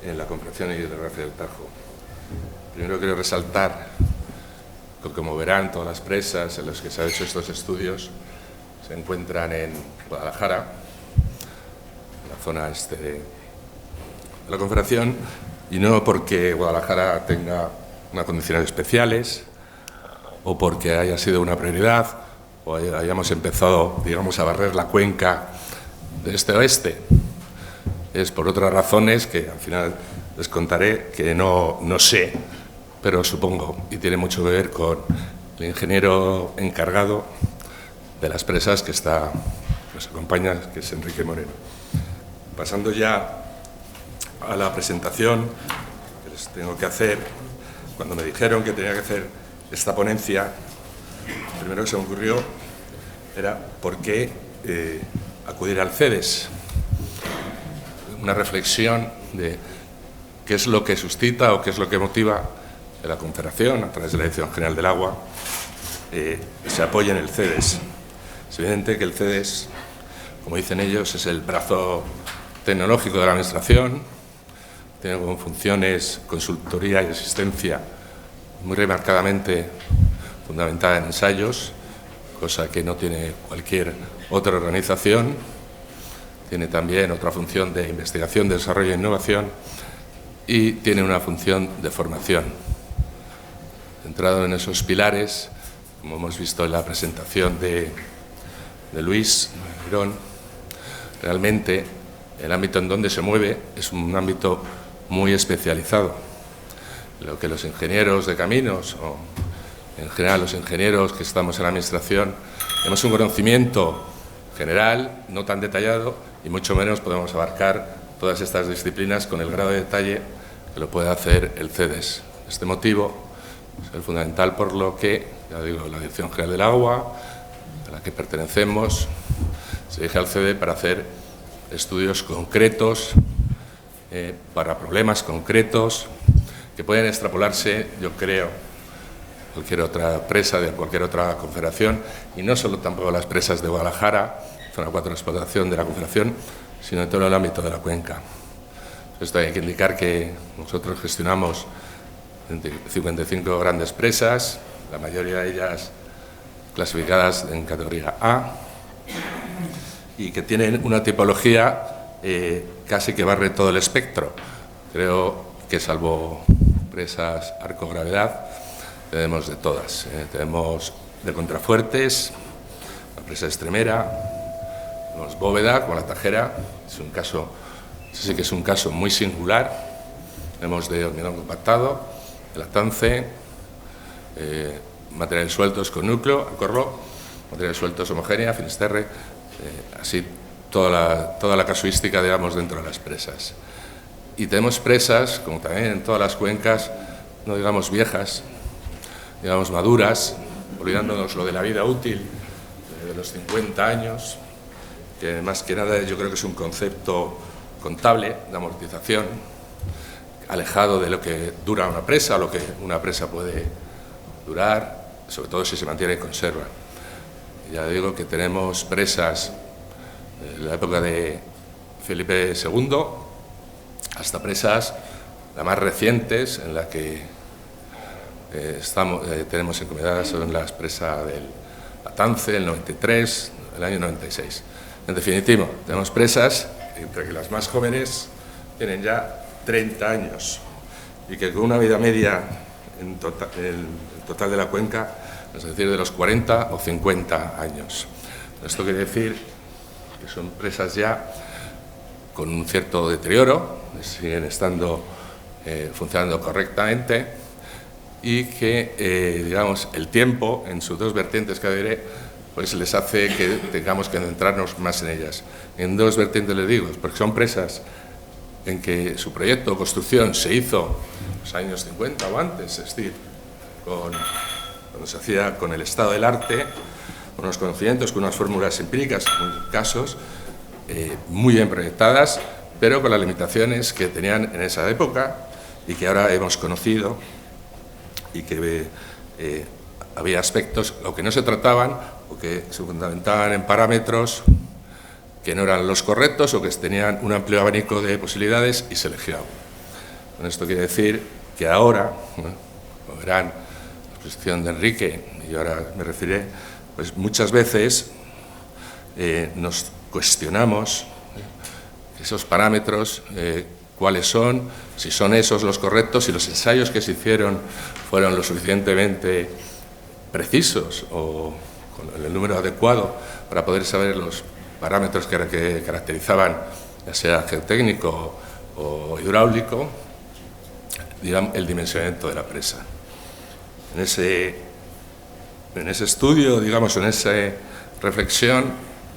en la Confederación Hidrográfica del Tajo. Primero quiero resaltar que, como verán, todas las presas en las que se han hecho estos estudios se encuentran en Guadalajara, en la zona este de la Confederación, y no porque Guadalajara tenga unas condiciones especiales o porque haya sido una prioridad o hayamos empezado, digamos, a barrer la cuenca de este a oeste. Es por otras razones que al final les contaré, que no sé, pero supongo, y tiene mucho que ver con el ingeniero encargado de las presas que nos acompaña, que es Enrique Moreno. Pasando ya a la presentación que les tengo que hacer, cuando me dijeron que tenía que hacer esta ponencia, lo primero que se me ocurrió era por qué acudir al CEDES. Una reflexión de qué es lo que suscita o qué es lo que motiva que la Confederación, a través de la Dirección General del Agua, se apoye en el CEDES. Es evidente que el CEDES, como dicen ellos, es el brazo tecnológico de la Administración, tiene como funciones consultoría y asistencia muy remarcadamente fundamentada en ensayos, cosa que no tiene cualquier otra organización. Tiene también otra función de investigación, de desarrollo e innovación y tiene una función de formación. Centrado en esos pilares, como hemos visto en la presentación de Luis Girón, realmente el ámbito en donde se mueve es un ámbito muy especializado. Lo que los ingenieros de caminos o en general los ingenieros que estamos en la Administración tenemos un conocimiento general, no tan detallado, y mucho menos podemos abarcar todas estas disciplinas con el grado de detalle que lo puede hacer el CEDES. Este motivo es el fundamental por lo que, ya digo, la Dirección General del Agua, a la que pertenecemos, se dirige al CEDES para hacer estudios concretos, para problemas concretos, que pueden extrapolarse, yo creo, cualquier otra presa de cualquier otra confederación, y no solo tampoco las presas de Guadalajara, zona 4 de explotación de la Confederación, sino en todo el ámbito de la cuenca. Esto hay que indicar que nosotros gestionamos 55 grandes presas, la mayoría de ellas clasificadas en categoría A, y que tienen una tipología casi que barre todo el espectro. Creo que salvo presas arcogravedad, tenemos de todas. Tenemos de contrafuertes, la presa extremera, tenemos bóveda, como la Tajera, es un caso, sí que es un caso muy singular. Tenemos de hormigón compactado, de lactance, materiales sueltos con núcleo, Alcorro, materiales sueltos homogénea, Finisterre, así toda la casuística, digamos, dentro de las presas. Y tenemos presas, como también en todas las cuencas, no digamos viejas, digamos maduras, olvidándonos lo de la vida útil de los 50 años, que más que nada yo creo que es un concepto contable de amortización, alejado de lo que dura una presa o lo que una presa puede durar, sobre todo si se mantiene en conserva. Ya digo que tenemos presas de la época de Felipe II hasta presas las más recientes en las que tenemos encomendadas son las presas del Latance, el 93, el año 96. En definitiva, tenemos presas entre que las más jóvenes tienen ya 30 años y que con una vida media en total de la cuenca, es decir, de los 40 o 50 años. Esto quiere decir que son presas ya con un cierto deterioro, siguen estando funcionando correctamente y que, digamos, el tiempo en sus dos vertientes que diré, pues les hace que tengamos que centrarnos más en ellas. En dos vertientes les digo, porque son presas en que su proyecto o construcción se hizo en los años 50 o antes, es decir, cuando se hacía con el estado del arte, con unos conocimientos, con unas fórmulas empíricas, en muchos casos, muy bien proyectadas, pero con las limitaciones que tenían en esa época y que ahora hemos conocido, y que había aspectos o que no se trataban o que se fundamentaban en parámetros que no eran los correctos o que tenían un amplio abanico de posibilidades y se elegía uno. Con esto quiere decir que ahora, como verán, la exposición de Enrique, y ahora me referiré, pues muchas veces nos cuestionamos esos parámetros, cuáles son, si son esos los correctos, si los ensayos que se hicieron fueron lo suficientemente precisos o con el número adecuado para poder saber los parámetros que caracterizaban, ya sea geotécnico o hidráulico, digamos, el dimensionamiento de la presa. En ese estudio, digamos, en esa reflexión,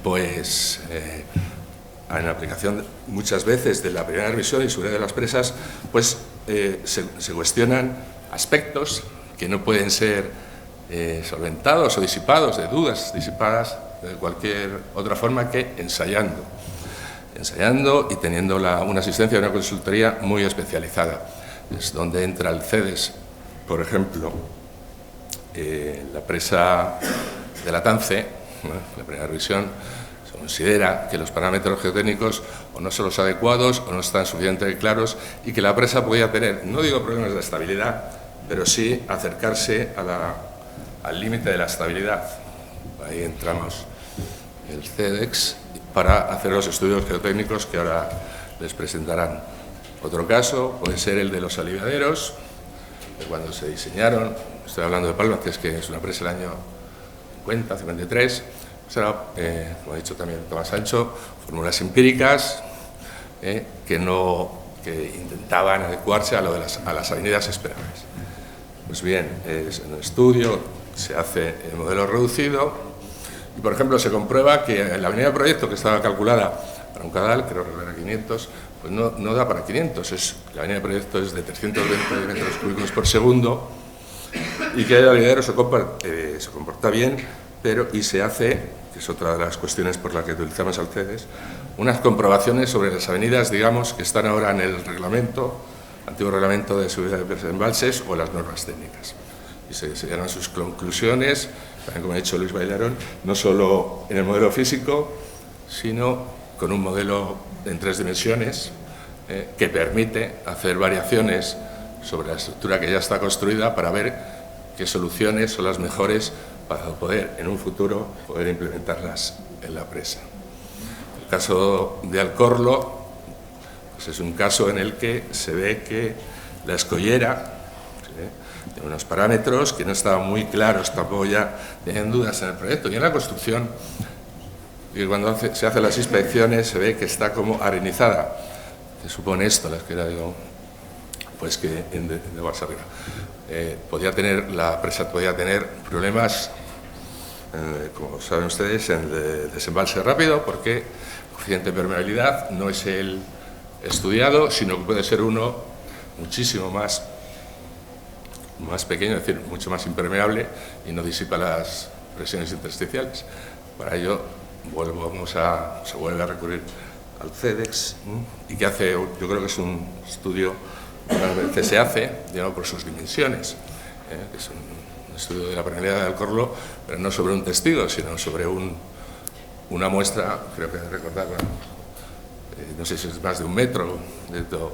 pues en la aplicación muchas veces de la primera revisión y seguridad de las presas, pues se cuestionan aspectos que no pueden ser solventados o disipados, de dudas disipadas de cualquier otra forma que ensayando y teniendo una asistencia de una consultoría muy especializada. Es donde entra el CEDES, por ejemplo, la presa de la Tance, la primera revisión, se considera que los parámetros geotécnicos o no son los adecuados o no están suficientemente claros y que la presa podía tener, no digo problemas de estabilidad, pero sí acercarse al límite de la estabilidad. Ahí entramos el CEDEX para hacer los estudios geotécnicos que ahora les presentarán. Otro caso puede ser el de los aliviaderos, que cuando se diseñaron, estoy hablando de Palma, que es una presa del año 50, 53, como ha dicho también Tomás Sancho, fórmulas empíricas que intentaban adecuarse a las avenidas esperables. Pues bien, es un estudio, se hace en modelo reducido y, por ejemplo, se comprueba que la avenida de proyecto que estaba calculada para un cadal, creo que era 500, pues no da para 500, la avenida de proyecto es de 320 metros cúbicos por segundo y que el aliviadero se comporta bien, y se hace, que es otra de las cuestiones por las que utilizamos al CEDES, unas comprobaciones sobre las avenidas, digamos, que están ahora en el reglamento, antiguo reglamento de seguridad de embalses o las normas técnicas. Y se llegan sus conclusiones, también como ha dicho Luis Bailarón, no solo en el modelo físico, sino con un modelo en 3 dimensiones que permite hacer variaciones sobre la estructura que ya está construida para ver qué soluciones son las mejores para poder, en un futuro, poder implementarlas en la presa. El caso de Alcorlo, pues es un caso en el que se ve que la escollera tiene unos parámetros que no estaban muy claros, tampoco ya tenían dudas en el proyecto. Y en la construcción, y cuando se hacen las inspecciones, se ve que está como arenizada. ¿Qué supone esto? La escollera, digo, pues que de Barça arriba. La presa podía tener problemas, como saben ustedes, en el desembalse rápido, porque el coeficiente de permeabilidad no es el estudiado, sino que puede ser uno muchísimo más pequeño, es decir, mucho más impermeable y no disipa las presiones intersticiales. Para ello se vuelve a recurrir al CEDEX y que hace, yo creo que es un estudio que se hace, digamos, por sus dimensiones, que es un estudio de la permeabilidad de Alcorlo, pero no sobre un testigo, sino sobre una muestra, creo que recordar, no sé si es más de 1 metro,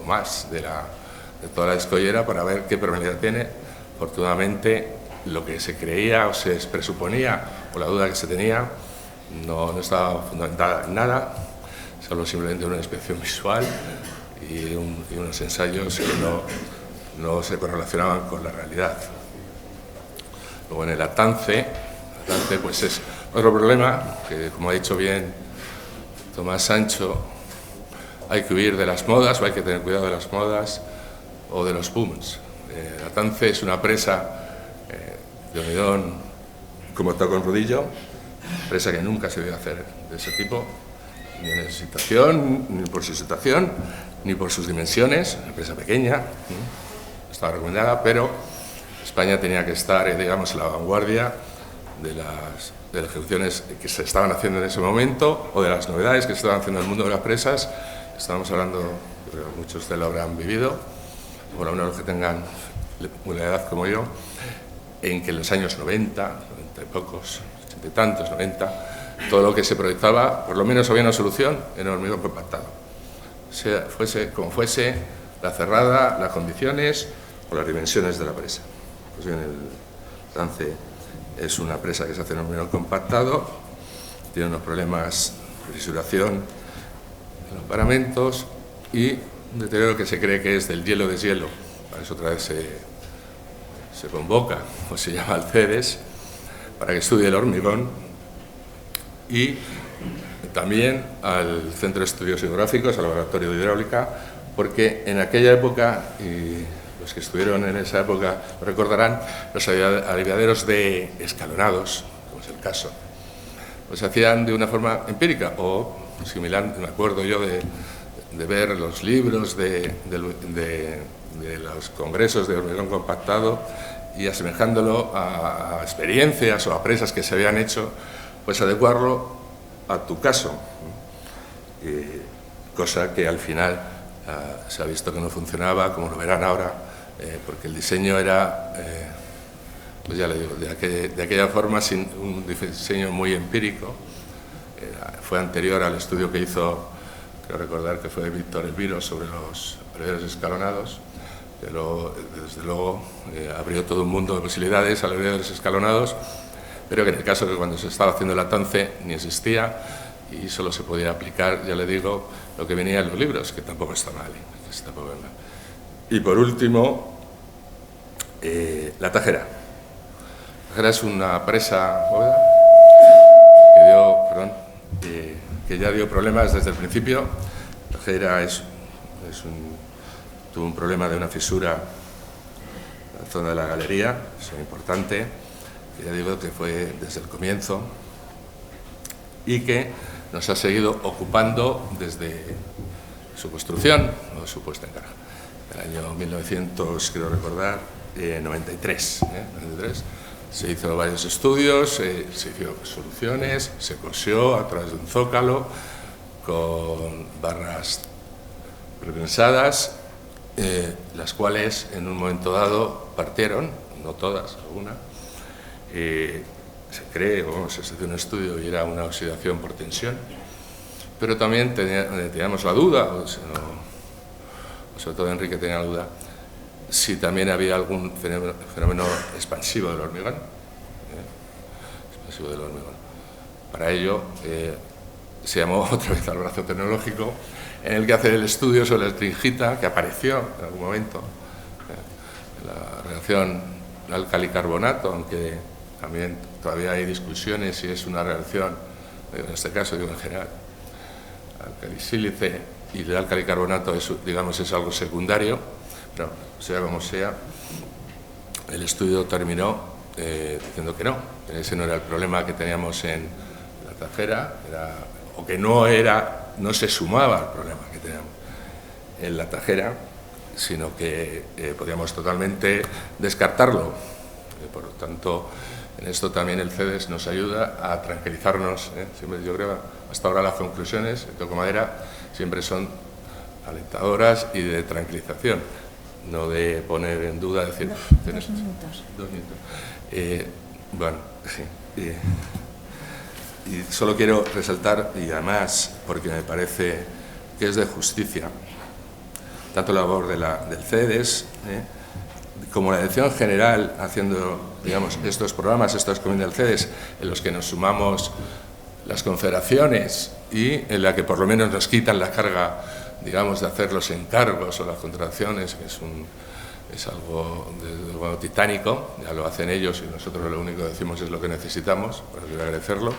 más de toda la escollera, para ver qué permeabilidad tiene. Afortunadamente, lo que se creía o se presuponía, o la duda que se tenía, no estaba fundamentada en nada, solo simplemente una inspección visual y unos ensayos que no se correlacionaban con la realidad. Luego en el Atance pues es otro problema, que como ha dicho bien Tomás Sancho, hay que huir de las modas o hay que tener cuidado de las modas o de los booms. El Atance es una presa de hormigón como tacón rodillo, presa que nunca se debe hacer de ese tipo, ni en situación, ni por su situación, ni por sus dimensiones, una empresa pequeña, estaba recomendada, pero España tenía que estar, digamos, en la vanguardia de las ejecuciones que se estaban haciendo en ese momento o de las novedades que se estaban haciendo en el mundo de las presas. Estamos hablando, creo que muchos de ustedes lo habrán vivido, por lo menos los que tengan una edad como yo, en que en los años 90 y pocos, 80 y tantos, 90, todo lo que se proyectaba, por lo menos había una solución en el hormigón compactado. Fuese como fuese, la cerrada, las condiciones o las dimensiones de la presa. Pues bien, el Trance es una presa que se hace en hormigón compactado, tiene unos problemas de fisuración en los paramentos y un deterioro que se cree que es del hielo-deshielo. Para eso otra vez se convoca o se llama al CEDES para que estudie el hormigón, y también al Centro de Estudios Hidrográficos, al Laboratorio de Hidráulica, porque en aquella época, y los que estuvieron en esa época lo recordarán, los aliviaderos de escalonados, como es el caso, pues se hacían de una forma empírica o similar. Me acuerdo yo de ver los libros de los congresos de hormigón compactado y asemejándolo a experiencias o a presas que se habían hecho, pues adecuarlo a tu caso, cosa que al final se ha visto que no funcionaba, como lo verán ahora, porque el diseño era, pues ya le digo, de aquella forma, sin un diseño muy empírico. Fue anterior al estudio que hizo, creo recordar que fue Víctor Elviro, sobre los aliviaderos escalonados, pero desde luego abrió todo un mundo de posibilidades a aliviaderos escalonados, pero que en el caso que cuando se estaba haciendo la TANCE ni existía y solo se podía aplicar, ya le digo, lo que venía en los libros, que tampoco está mal. Y por último, la tajera. La tajera es una presa que ya dio problemas desde el principio. La tajera tuvo un problema de una fisura en la zona de la galería, eso es importante, que ya digo que fue desde el comienzo y que nos ha seguido ocupando desde su construcción o su puesta en carga. El año 1900, creo recordar, 93. Se hizo varios estudios, se hicieron soluciones, se cosió a través de un zócalo con barras prepensadas, las cuales en un momento dado partieron, no todas, alguna. Se cree, se hizo un estudio y era una oxidación por tensión, pero también teníamos la duda, sobre todo Enrique tenía la duda, si también había algún fenómeno expansivo del hormigón. Para ello se llamó otra vez al brazo tecnológico, en el que hacer el estudio sobre la tringita, que apareció en algún momento, la reacción álcali-carbonato, aunque también todavía hay discusiones si es una reacción, en este caso digo en general, alcalisílice y el álcali-carbonato es algo secundario, pero sea como sea, el estudio terminó diciendo que no, ese no era el problema que teníamos en la tajera, o que no se sumaba al problema que teníamos en la tajera, sino que podíamos totalmente descartarlo. Por lo tanto, en esto también el CEDES nos ayuda a tranquilizarnos. Siempre, yo creo, hasta ahora las conclusiones, toco madera, siempre son alentadoras y de tranquilización, no de poner en duda, decir... Dos minutos. Bueno, sí. Y solo quiero resaltar, y además porque me parece que es de justicia, tanto la labor del CEDES, como la dirección general, haciendo, digamos, estos programas, estas comisiones del CEDES, en los que nos sumamos las confederaciones y en la que por lo menos nos quitan la carga, digamos, de hacer los encargos o las contrataciones, que es algo titánico, ya lo hacen ellos y nosotros lo único que decimos es lo que necesitamos, para agradecerlo.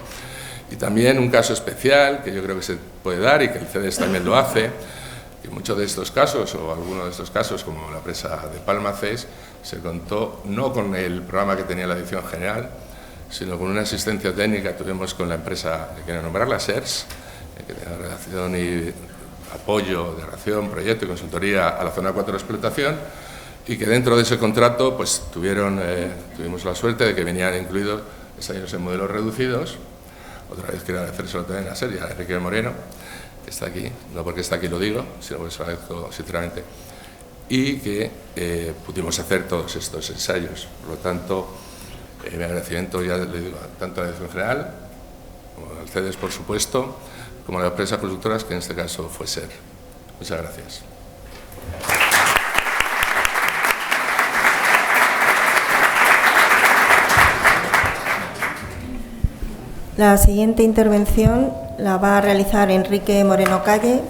Y también un caso especial que yo creo que se puede dar y que el CEDES también lo hace, que muchos de estos casos, o algunos de estos casos, como la presa de Palmacés, se contó no con el programa que tenía la dirección general, sino con una asistencia técnica que tuvimos con la empresa que quiero nombrar, la SERS, que tenía relación y apoyo de redacción, proyecto y consultoría a la zona 4 de explotación, y que dentro de ese contrato pues tuvimos la suerte de que venían incluidos ensayos en modelos reducidos. Otra vez quiero agradecérselo también a Sergio, a Enrique Moreno, que está aquí, no porque está aquí lo digo, sino porque se lo agradezco sinceramente, y que pudimos hacer todos estos ensayos. Por lo tanto, mi agradecimiento, ya le digo, tanto a la Dirección General, como al CEDES, por supuesto, como a las empresas constructoras, que en este caso fue SER. Muchas gracias. La siguiente intervención la va a realizar Enrique Moreno Calle,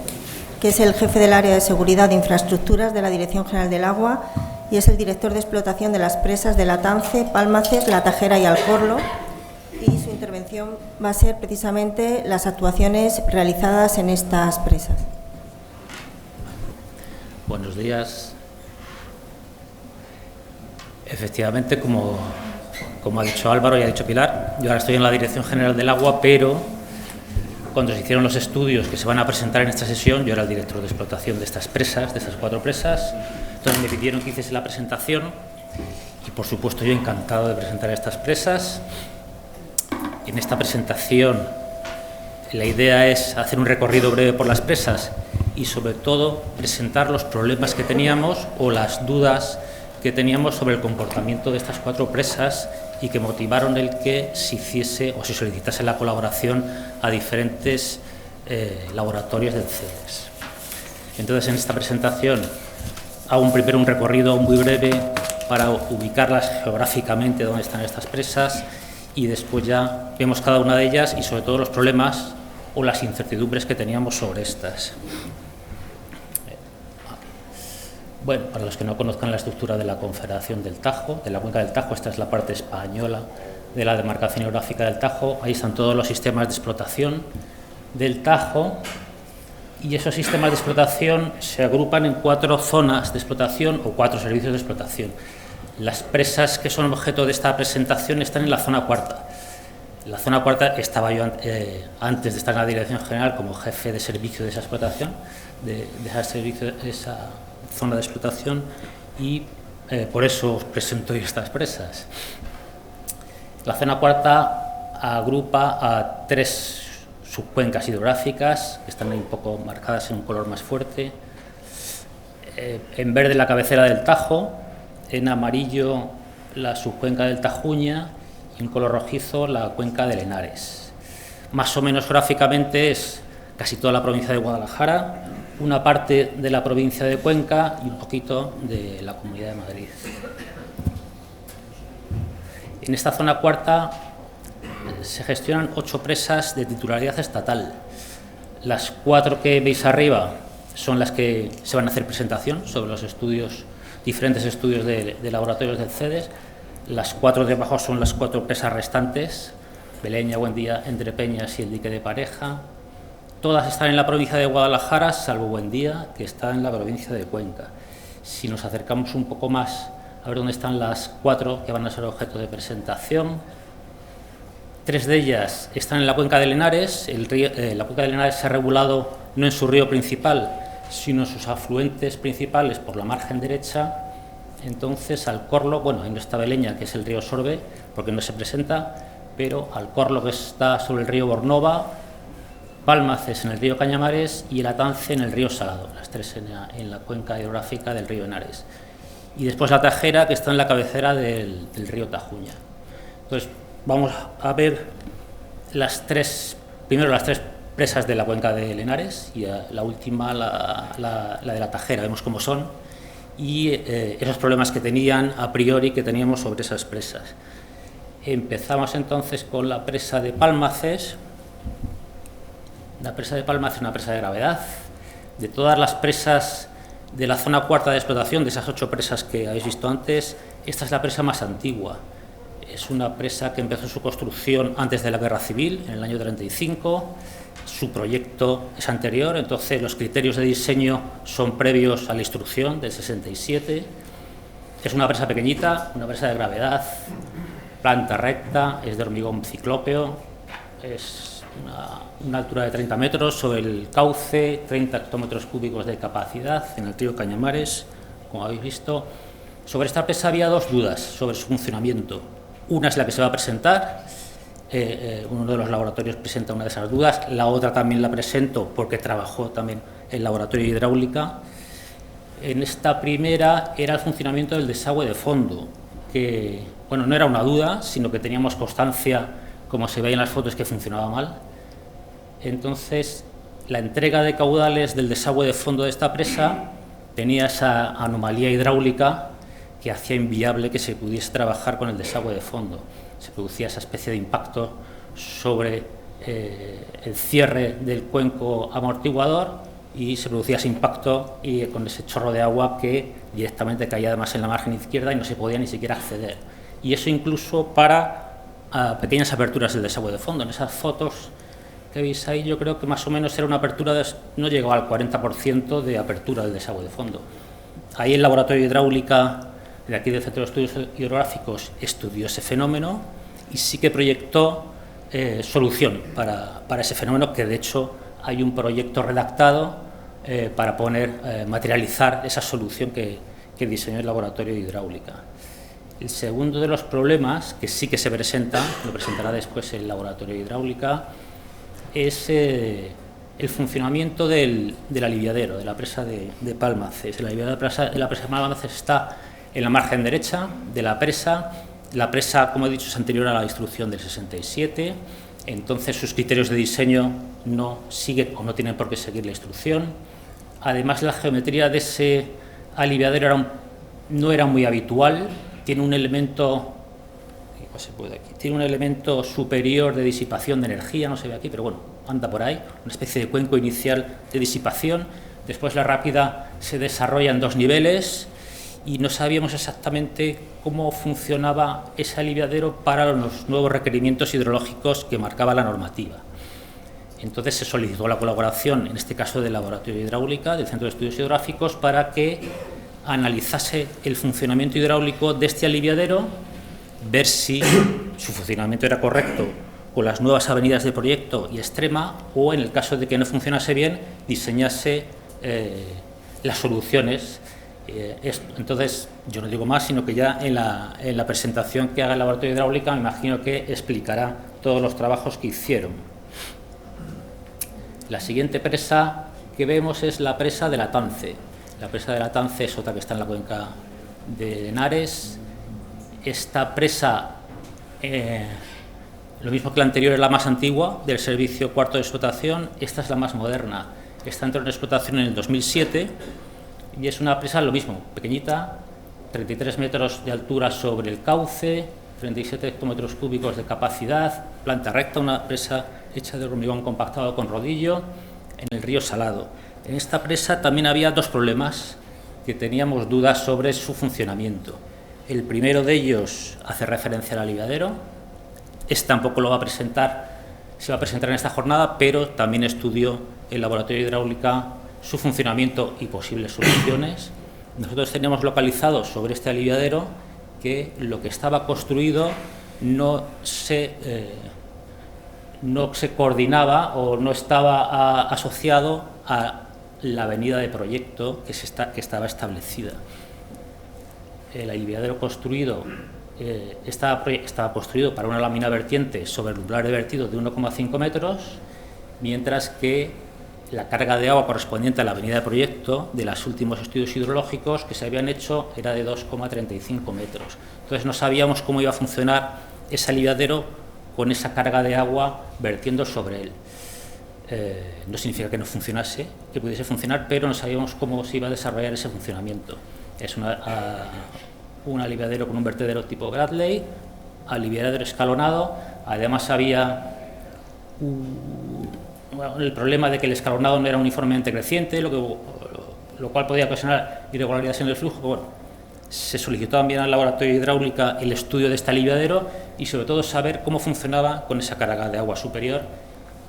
que es el jefe del área de seguridad de infraestructuras de la Dirección General del Agua y es el director de explotación de las presas de Latance, Pálmaces, La Tajera y Alcorlo. Y su intervención va a ser precisamente las actuaciones realizadas en estas presas. Buenos días. Efectivamente, como ha dicho Álvaro y ha dicho Pilar, yo ahora estoy en la Dirección General del Agua, pero cuando se hicieron los estudios que se van a presentar en esta sesión, yo era el director de explotación de estas presas, de estas 4 presas. Entonces me pidieron que hiciese la presentación y, por supuesto, yo encantado de presentar estas presas. En esta presentación la idea es hacer un recorrido breve por las presas y, sobre todo, presentar los problemas que teníamos o las dudas que teníamos sobre el comportamiento de estas 4 presas y que motivaron el que se hiciese o se solicitase la colaboración a diferentes laboratorios del CEDES. Entonces, en esta presentación hago primero un recorrido muy breve para ubicarlas geográficamente donde están estas presas y después ya vemos cada una de ellas y sobre todo los problemas o las incertidumbres que teníamos sobre estas. Bueno, para los que no conozcan la estructura de la Confederación del Tajo, de la Cuenca del Tajo, esta es la parte española de la demarcación geográfica del Tajo. Ahí están todos los sistemas de explotación del Tajo y esos sistemas de explotación se agrupan en 4 zonas de explotación o 4 servicios de explotación. Las presas que son objeto de esta presentación están en la zona 4. En la zona 4 estaba yo antes de estar en la Dirección General como jefe de servicio de esa explotación, de esa zona de explotación y por eso os presento hoy estas presas. La zona 4 agrupa a 3 subcuencas hidrográficas que están ahí un poco marcadas en un color más fuerte. En verde la cabecera del Tajo, en amarillo la subcuenca del Tajuña y en color rojizo la cuenca del Henares. Más o menos gráficamente es casi toda la provincia de Guadalajara, una parte de la provincia de Cuenca y un poquito de la Comunidad de Madrid. En esta zona 4 se gestionan 8 presas de titularidad estatal. Las 4 que veis arriba son las que se van a hacer presentación sobre los diferentes estudios de laboratorios del CEDES. Las 4 de abajo son las 4 presas restantes, Beleña, Buendía, Entrepeñas y el Dique de Pareja. Todas están en la provincia de Guadalajara, salvo Buendía, que está en la provincia de Cuenca. Si nos acercamos un poco más a ver dónde están las 4 que van a ser objeto de presentación, 3 de ellas están en la cuenca del Henares. La cuenca del Henares se ha regulado no en su río principal, sino en sus afluentes principales por la margen derecha. Entonces, Alcorlo, bueno, ahí no está Beleña, que es el río Sorbe, porque no se presenta, pero Alcorlo, que está sobre el río Bornova, Pálmaces en el río Cañamares y el Latance en el río Salado, las 3 en la cuenca hidrográfica del río Henares. Y después La Tajera, que está en la cabecera del río Tajuña. Entonces, vamos a ver primero las 3 presas de la cuenca del Henares y la última, la de La Tajera, vemos cómo son y esos problemas que tenían a priori que teníamos sobre esas presas. Empezamos entonces con la presa de Pálmaces. La presa de Pálmaces es una presa de gravedad. De todas las presas de la zona 4 de explotación, de esas 8 presas que habéis visto antes, esta es la presa más antigua. Es una presa que empezó su construcción antes de la Guerra Civil, en el año 35. Su proyecto es anterior, entonces los criterios de diseño son previos a la instrucción del 67. Es una presa pequeñita, una presa de gravedad, planta recta, es de hormigón ciclópeo, es una altura de 30 metros sobre el cauce, 30 hectómetros cúbicos de capacidad en el río Cañamares, como habéis visto. Sobre esta presa había dos dudas sobre su funcionamiento. Una es la que se va a presentar, uno de los laboratorios presenta una de esas dudas, la otra también la presento porque trabajó también el laboratorio de hidráulica. En esta primera era el funcionamiento del desagüe de fondo, que bueno, no era una duda, sino que teníamos constancia, como se ve en las fotos, que funcionaba mal. Entonces, la entrega de caudales del desagüe de fondo de esta presa tenía esa anomalía hidráulica que hacía inviable que se pudiese trabajar con el desagüe de fondo. Se producía esa especie de impacto sobre el cierre del cuenco amortiguador y se producía ese impacto y con ese chorro de agua que directamente caía además en la margen izquierda y no se podía ni siquiera acceder. Y eso incluso para pequeñas aperturas del desagüe de fondo. En esas fotos que veis ahí yo creo que más o menos era una apertura, no llegó al 40% de apertura del desagüe de fondo. Ahí el laboratorio de hidráulica de aquí del Centro de Estudios Hidrográficos estudió ese fenómeno y sí que proyectó solución para ese fenómeno, que de hecho hay un proyecto redactado para materializar esa solución que diseñó el laboratorio de hidráulica. El segundo de los problemas, que sí que se presenta, lo presentará después el laboratorio de hidráulica, es el funcionamiento del aliviadero, de la presa de Pálmaces. El aliviadero de la presa de Pálmaces está en la margen derecha de la presa. La presa, como he dicho, es anterior a la instrucción del 67, entonces sus criterios de diseño no siguen o no tienen por qué seguir la instrucción. Además, la geometría de ese aliviadero no era muy habitual, tiene un elemento superior de disipación de energía, no se ve aquí, pero bueno, anda por ahí, una especie de cuenco inicial de disipación. Después la rápida se desarrolla en dos niveles y no sabíamos exactamente cómo funcionaba ese aliviadero para los nuevos requerimientos hidrológicos que marcaba la normativa. Entonces se solicitó la colaboración, en este caso del Laboratorio de Hidráulica, del Centro de Estudios Hidrográficos, para que analizase el funcionamiento hidráulico de este aliviadero, ver si su funcionamiento era correcto con las nuevas avenidas de proyecto y extrema, o en el caso de que no funcionase bien, diseñase las soluciones. Entonces, yo no digo más, sino que ya en la presentación que haga el Laboratorio de Hidráulica me imagino que explicará todos los trabajos que hicieron. La siguiente presa que vemos es la presa de la Tance. La presa de la Tance es otra que está en la cuenca de Henares. Esta presa, lo mismo que la anterior, es la más antigua del servicio cuarto de explotación. Esta es la más moderna. Esta entró en explotación en el 2007 y es una presa lo mismo, pequeñita, 33 metros de altura sobre el cauce, 37 hectómetros cúbicos de capacidad, planta recta, una presa hecha de hormigón compactado con rodillo en el río Salado. En esta presa también había dos problemas que teníamos dudas sobre su funcionamiento. El primero de ellos hace referencia al aliviadero. Este tampoco lo va a presentar, se va a presentar en esta jornada, pero también estudió el Laboratorio de Hidráulica su funcionamiento y posibles soluciones. Nosotros teníamos localizado sobre este aliviadero que lo que estaba construido no se coordinaba o no estaba asociado a la avenida de proyecto que estaba establecida. El aliviadero construido estaba construido para una lámina vertiente sobre el umbral de vertido de 1,5 metros, mientras que la carga de agua correspondiente a la avenida de proyecto de los últimos estudios hidrológicos que se habían hecho era de 2,35 metros. Entonces no sabíamos cómo iba a funcionar ese aliviadero con esa carga de agua vertiendo sobre él. No significa que no funcionase, que pudiese funcionar, pero no sabíamos cómo se iba a desarrollar ese funcionamiento. Es un aliviadero con un vertedero tipo Bradley, aliviadero escalonado. Además había el problema de que el escalonado no era uniformemente creciente, lo cual podía ocasionar irregularidades en el flujo. Bueno, se solicitó también al Laboratorio de Hidráulica el estudio de este aliviadero y sobre todo saber cómo funcionaba con esa carga de agua superior,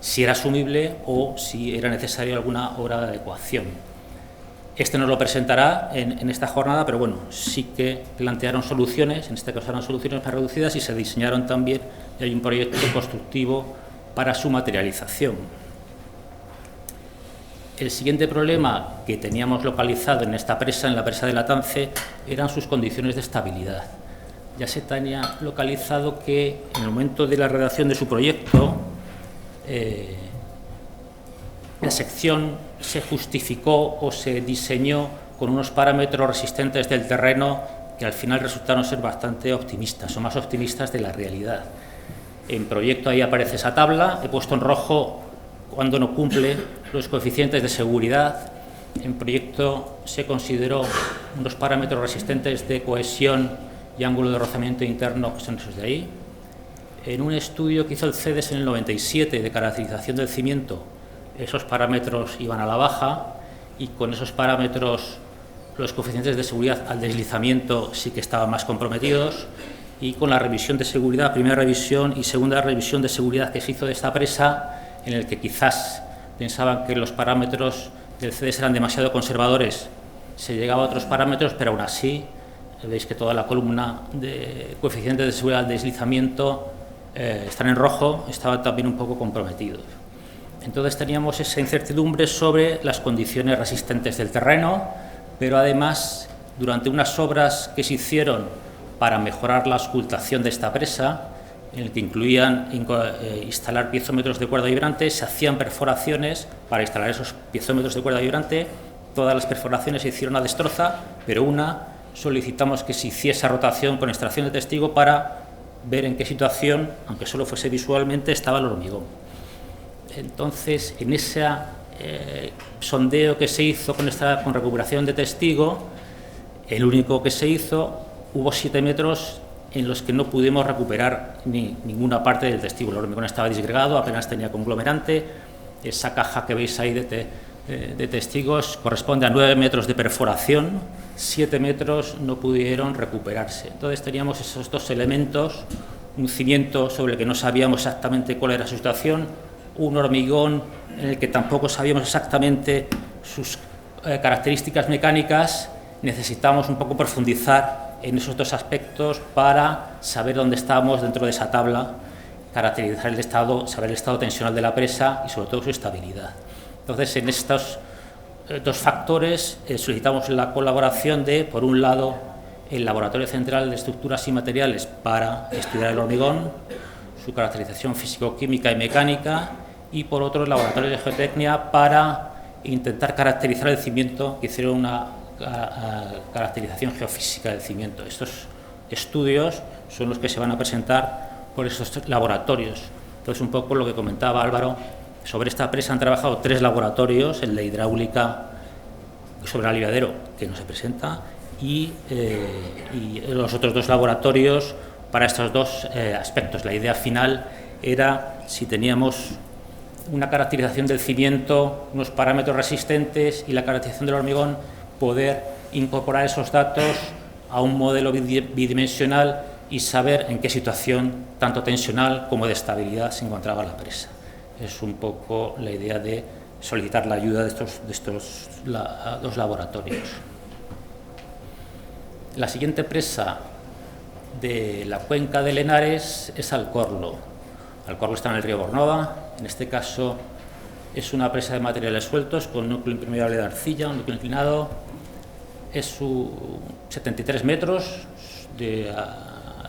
si era asumible o si era necesaria alguna obra de adecuación. Este nos lo presentará en esta jornada, pero bueno, sí que plantearon soluciones, en este caso eran soluciones más reducidas y se diseñaron también, y hay un proyecto constructivo para su materialización. El siguiente problema que teníamos localizado en esta presa, en la presa de Latance, eran sus condiciones de estabilidad. Ya se tenía localizado que en el momento de la redacción de su proyecto, la sección se justificó o se diseñó con unos parámetros resistentes del terreno que al final resultaron ser bastante optimistas, o más optimistas de la realidad. En proyecto ahí aparece esa tabla, he puesto en rojo cuando no cumple los coeficientes de seguridad. En proyecto se consideró unos parámetros resistentes de cohesión y ángulo de rozamiento interno, que son esos de ahí. En un estudio que hizo el CEDES en el 97 de caracterización del cimiento, esos parámetros iban a la baja, y con esos parámetros los coeficientes de seguridad al deslizamiento sí que estaban más comprometidos, y con la revisión de seguridad, primera revisión y segunda revisión de seguridad que se hizo de esta presa, en el que quizás pensaban que los parámetros del CEDES eran demasiado conservadores, se llegaba a otros parámetros, pero aún así veis que toda la columna de coeficientes de seguridad al deslizamiento están en rojo, estaban también un poco comprometidos. Entonces teníamos esa incertidumbre sobre las condiciones resistentes del terreno, pero además, durante unas obras que se hicieron para mejorar la auscultación de esta presa, en el que incluían instalar piezómetros de cuerda vibrante, se hacían perforaciones para instalar esos piezómetros de cuerda vibrante. Todas las perforaciones se hicieron a destroza, pero una solicitamos que se hiciese rotación con extracción de testigo para ver en qué situación, aunque solo fuese visualmente, estaba el hormigón. Entonces, en ese sondeo que se hizo con recuperación de testigo, el único que se hizo, hubo 7 metros en los que no pudimos recuperar ninguna parte del testigo. El hormigón estaba disgregado, apenas tenía conglomerante. Esa caja que veis ahí de testigos corresponde a 9 metros de perforación, 7 metros no pudieron recuperarse. Entonces teníamos esos dos elementos, un cimiento sobre el que no sabíamos exactamente cuál era su situación, un hormigón en el que tampoco sabíamos exactamente sus características mecánicas. Necesitamos un poco profundizar en esos dos aspectos para saber dónde estamos dentro de esa tabla, caracterizar el estado, saber el estado tensional de la presa y sobre todo su estabilidad. Entonces, en estos dos factores solicitamos la colaboración de, por un lado, el Laboratorio Central de Estructuras y Materiales para estudiar el hormigón, su caracterización físico-química y mecánica, y por otro, el Laboratorio de Geotecnia para intentar caracterizar el cimiento, que hicieron una caracterización geofísica del cimiento. Estos estudios son los que se van a presentar por estos laboratorios. Entonces, un poco lo que comentaba Álvaro, sobre esta presa han trabajado 3 laboratorios, el de hidráulica sobre el aliviadero, que no se presenta, y los otros 2 laboratorios para estos 2 aspectos. La idea final era, si teníamos una caracterización del cimiento, unos parámetros resistentes y la caracterización del hormigón, poder incorporar esos datos a un modelo bidimensional y saber en qué situación, tanto tensional como de estabilidad, se encontraba la presa. Es un poco la idea de solicitar la ayuda de estos 2 laboratorios. La siguiente presa de la cuenca de Lenares es Alcorlo. Alcorlo está en el río Bornova. En este caso es una presa de materiales sueltos con núcleo impermeable de arcilla, un núcleo inclinado. Es 73 metros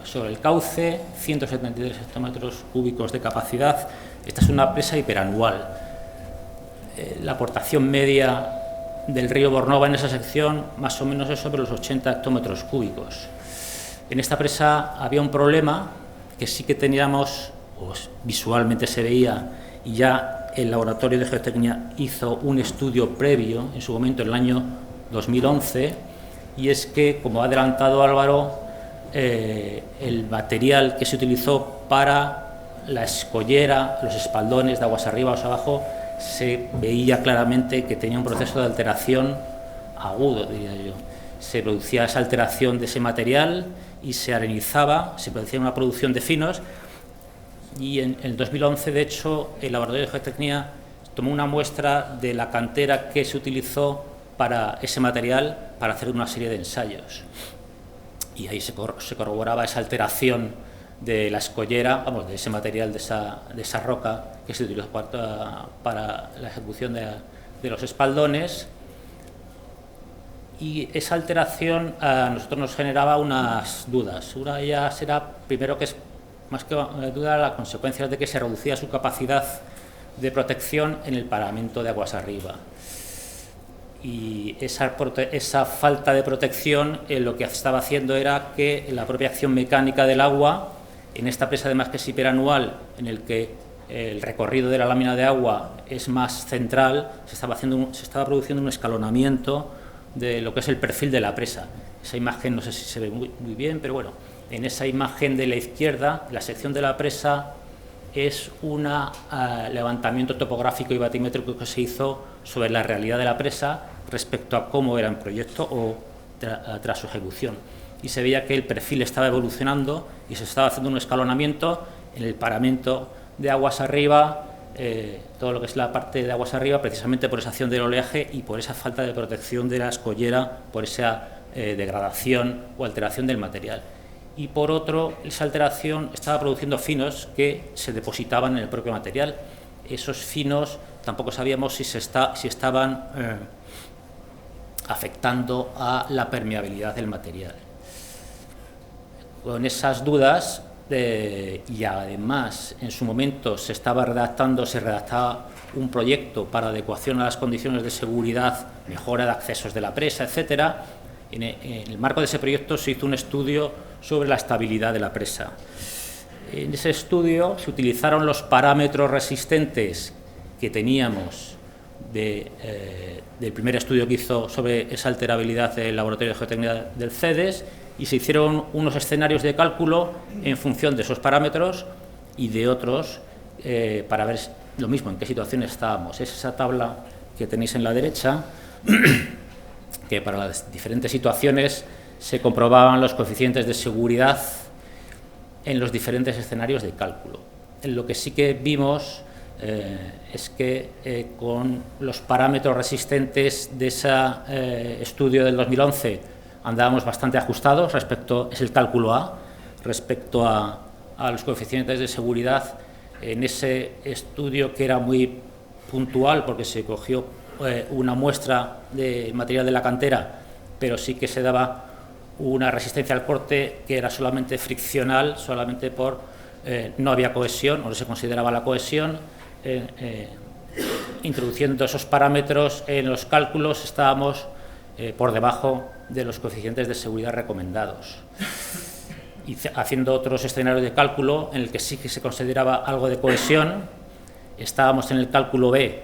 sobre el cauce, 173 hectómetros cúbicos de capacidad. Esta es una presa hiperanual. La aportación media del río Bornova en esa sección más o menos es sobre los 80 hectómetros cúbicos. En esta presa había un problema que sí que teníamos, pues, visualmente se veía, y ya el Laboratorio de Geotecnia hizo un estudio previo, en su momento, en el año 2011, y es que, como ha adelantado Álvaro, el material que se utilizó para la escollera, los espaldones de aguas arriba o abajo, se veía claramente que tenía un proceso de alteración agudo, diría yo. Se producía esa alteración de ese material y se arenizaba, se producía una producción de finos, y en el 2011, de hecho, el Laboratorio de Geotecnia tomó una muestra de la cantera que se utilizó para ese material para hacer una serie de ensayos. Y ahí se corroboraba esa alteración de la escollera, vamos, de ese material, de esa roca, que se utilizó para la ejecución de los espaldones, y esa alteración a nosotros nos generaba unas dudas. Una de ellas era, primero, que es más que duda, las consecuencias de que se reducía su capacidad de protección en el paramento de aguas arriba. Y esa falta de protección lo que estaba haciendo era que la propia acción mecánica del agua, en esta presa además que es hiperanual, en el que el recorrido de la lámina de agua es más central, se estaba produciendo un escalonamiento de lo que es el perfil de la presa. Esa imagen no sé si se ve muy bien, pero bueno, en esa imagen de la izquierda, la sección de la presa es un levantamiento topográfico y batimétrico que se hizo sobre la realidad de la presa respecto a cómo era en proyecto o tras su ejecución. Y se veía que el perfil estaba evolucionando y se estaba haciendo un escalonamiento en el paramento de aguas arriba, todo lo que es la parte de aguas arriba, precisamente por esa acción del oleaje y por esa falta de protección de la escollera, por esa degradación o alteración del material. Y por otro, esa alteración estaba produciendo finos que se depositaban en el propio material. Esos finos tampoco sabíamos si estaban afectando a la permeabilidad del material. Con esas dudas, y además en su momento se redactaba un proyecto para adecuación a las condiciones de seguridad, mejora de accesos de la presa, etcétera. En el marco de ese proyecto se hizo un estudio sobre la estabilidad de la presa. En ese estudio se utilizaron los parámetros resistentes que teníamos del primer estudio que hizo sobre esa alterabilidad del Laboratorio de Geotecnia del CEDES, y se hicieron unos escenarios de cálculo en función de esos parámetros y de otros para ver lo mismo, en qué situación estábamos. Es esa tabla que tenéis en la derecha, que para las diferentes situaciones se comprobaban los coeficientes de seguridad en los diferentes escenarios de cálculo. En lo que sí que vimos es que con los parámetros resistentes de ese estudio del 2011 andábamos bastante ajustados respecto, es el cálculo A, respecto a los coeficientes de seguridad. En ese estudio, que era muy puntual porque se cogió una muestra de material de la cantera, pero sí que se daba una resistencia al corte que era solamente friccional, solamente por no había cohesión o no se consideraba la cohesión. Introduciendo esos parámetros en los cálculos estábamos por debajo de los coeficientes de seguridad recomendados. Y haciendo otros escenarios de cálculo en el que sí que se consideraba algo de cohesión, estábamos en el cálculo B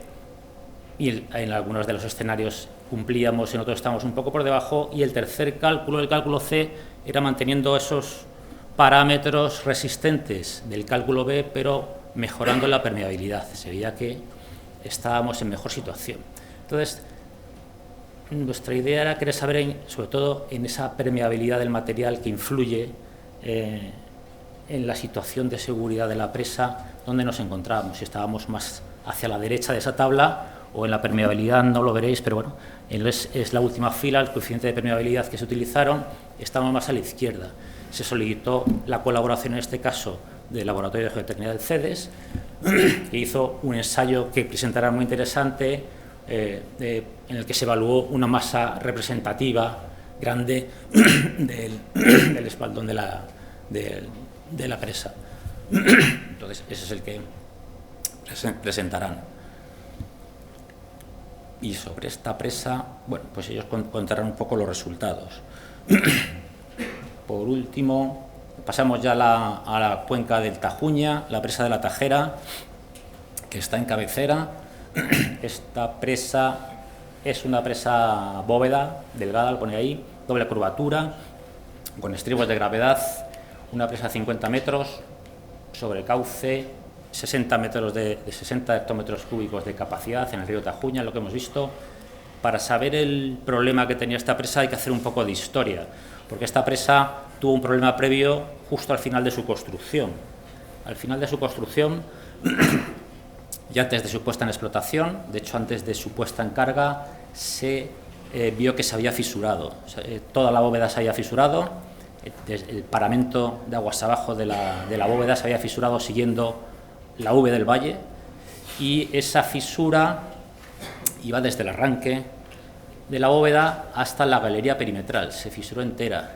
y en algunos de los escenarios cumplíamos, en otros estábamos un poco por debajo, y el tercer cálculo, el cálculo C, era manteniendo esos parámetros resistentes del cálculo B, pero mejorando la permeabilidad. Se veía que estábamos en mejor situación. Entonces, nuestra idea era querer saber, sobre todo, en esa permeabilidad del material que influye en la situación de seguridad de la presa, donde nos encontrábamos. Si estábamos más hacia la derecha de esa tabla o en la permeabilidad, no lo veréis, pero bueno, es la última fila, el coeficiente de permeabilidad que se utilizaron, estamos más a la izquierda. Se solicitó la colaboración, en este caso, del Laboratorio de Geotecnia del CEDES, que hizo un ensayo que presentará muy interesante, en el que se evaluó una masa representativa grande del espaldón de la presa. Entonces, ese es el que presentarán. Y sobre esta presa, bueno, pues ellos contarán un poco los resultados. Por último, pasamos ya a la cuenca del Tajuña, la presa de la Tajera, que está en cabecera. Esta presa es una presa bóveda, delgada, lo pone ahí, doble curvatura, con estribos de gravedad, una presa de 50 metros, sobre cauce, 60 hectómetros cúbicos de capacidad en el río Tajuña, lo que hemos visto. Para saber el problema que tenía esta presa hay que hacer un poco de historia, porque esta presa tuvo un problema previo justo al final de su construcción. Al final de su construcción, y antes de su puesta en explotación, de hecho antes de su puesta en carga, se vio que se había fisurado. O sea, toda la bóveda se había fisurado, el paramento de aguas abajo de la bóveda se había fisurado siguiendo la V del valle, y esa fisura iba desde el arranque de la bóveda hasta la galería perimetral, se fisuró entera.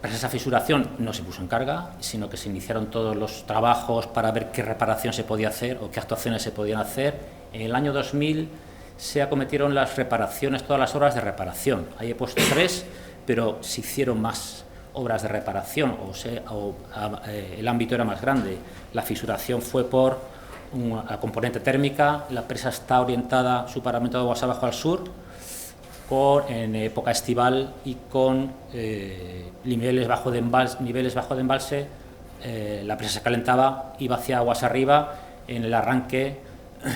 Tras esa fisuración no se puso en carga, sino que se iniciaron todos los trabajos para ver qué reparación se podía hacer o qué actuaciones se podían hacer. En el año 2000 se acometieron las reparaciones, todas las obras de reparación. Ahí he puesto 3, pero se hicieron más obras de reparación, el ámbito era más grande. La fisuración fue por una componente térmica, la presa está orientada, su paramento de aguas abajo al sur, en época estival y con niveles bajo de embalse, la presa se calentaba, iba hacia aguas arriba, en el arranque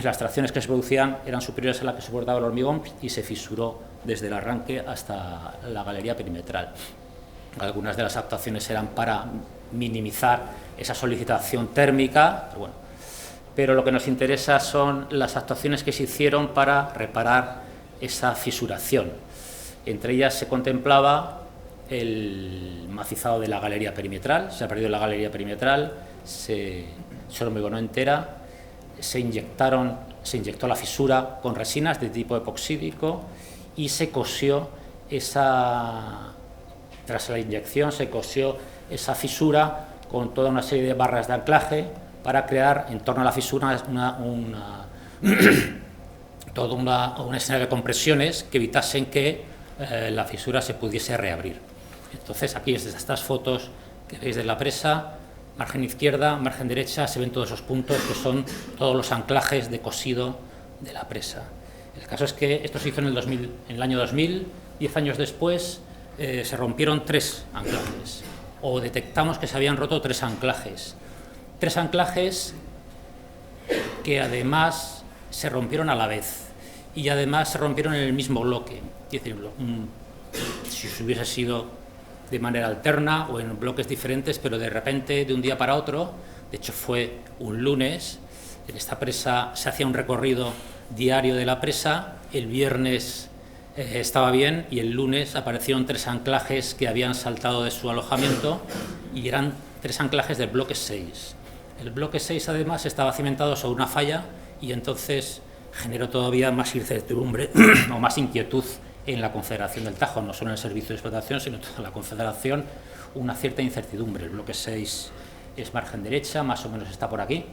las tracciones que se producían eran superiores a las que soportaba el hormigón y se fisuró desde el arranque hasta la galería perimetral. Algunas de las actuaciones eran para minimizar esa solicitación térmica, pero lo que nos interesa son las actuaciones que se hicieron para reparar esa fisuración. Entre ellas se contemplaba el macizado de la galería perimetral, se ha perdido la galería perimetral, se hormigonó entera, se inyectó la fisura con resinas de tipo epoxídico y se cosió tras la inyección se cosió esa fisura con toda una serie de barras de anclaje para crear en torno a la fisura todo un escenario de compresiones que evitasen que la fisura se pudiese reabrir. Entonces, aquí desde estas fotos que veis de la presa, margen izquierda, margen derecha, se ven todos esos puntos que son todos los anclajes de cosido de la presa. El caso es que esto se hizo en el año 2000, 10 años después se rompieron 3 anclajes, o detectamos que se habían roto 3 anclajes. 3 anclajes que además se rompieron a la vez y además se rompieron en el mismo bloque. Es decir, si hubiese sido de manera alterna o en bloques diferentes, pero de repente, de un día para otro, de hecho fue un lunes, en esta presa se hacía un recorrido diario de la presa, el viernes estaba bien y el lunes aparecieron 3 anclajes que habían saltado de su alojamiento y eran 3 anclajes del bloque 6. El bloque 6 además estaba cimentado sobre una falla y entonces generó todavía más incertidumbre o más inquietud en la Confederación del Tajo, no solo en el servicio de explotación, sino en toda la Confederación, una cierta incertidumbre. El bloque 6 es margen derecha, más o menos está por aquí.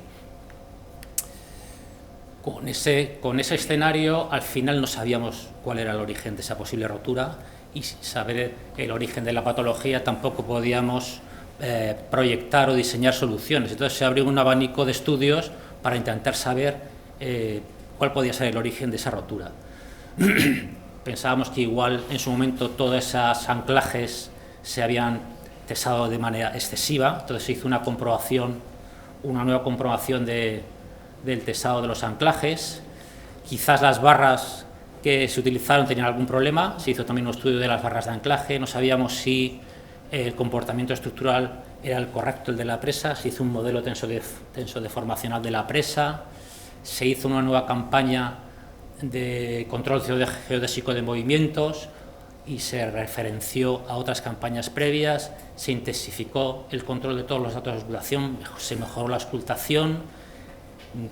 Con ese escenario, al final no sabíamos cuál era el origen de esa posible rotura y sin saber el origen de la patología tampoco podíamos proyectar o diseñar soluciones. Entonces se abrió un abanico de estudios para intentar saber cuál podía ser el origen de esa rotura. Pensábamos que igual en su momento todos esos anclajes se habían tesado de manera excesiva, entonces se hizo una nueva comprobación del tesado de los anclajes. Quizás las barras que se utilizaron tenían algún problema, se hizo también un estudio de las barras de anclaje, no sabíamos si el comportamiento estructural era el correcto, el de la presa, se hizo un modelo tensodeformacional de la presa, se hizo una nueva campaña de control geodésico de movimientos y se referenció a otras campañas previas, se intensificó el control de todos los datos de auscultación, se mejoró la auscultación,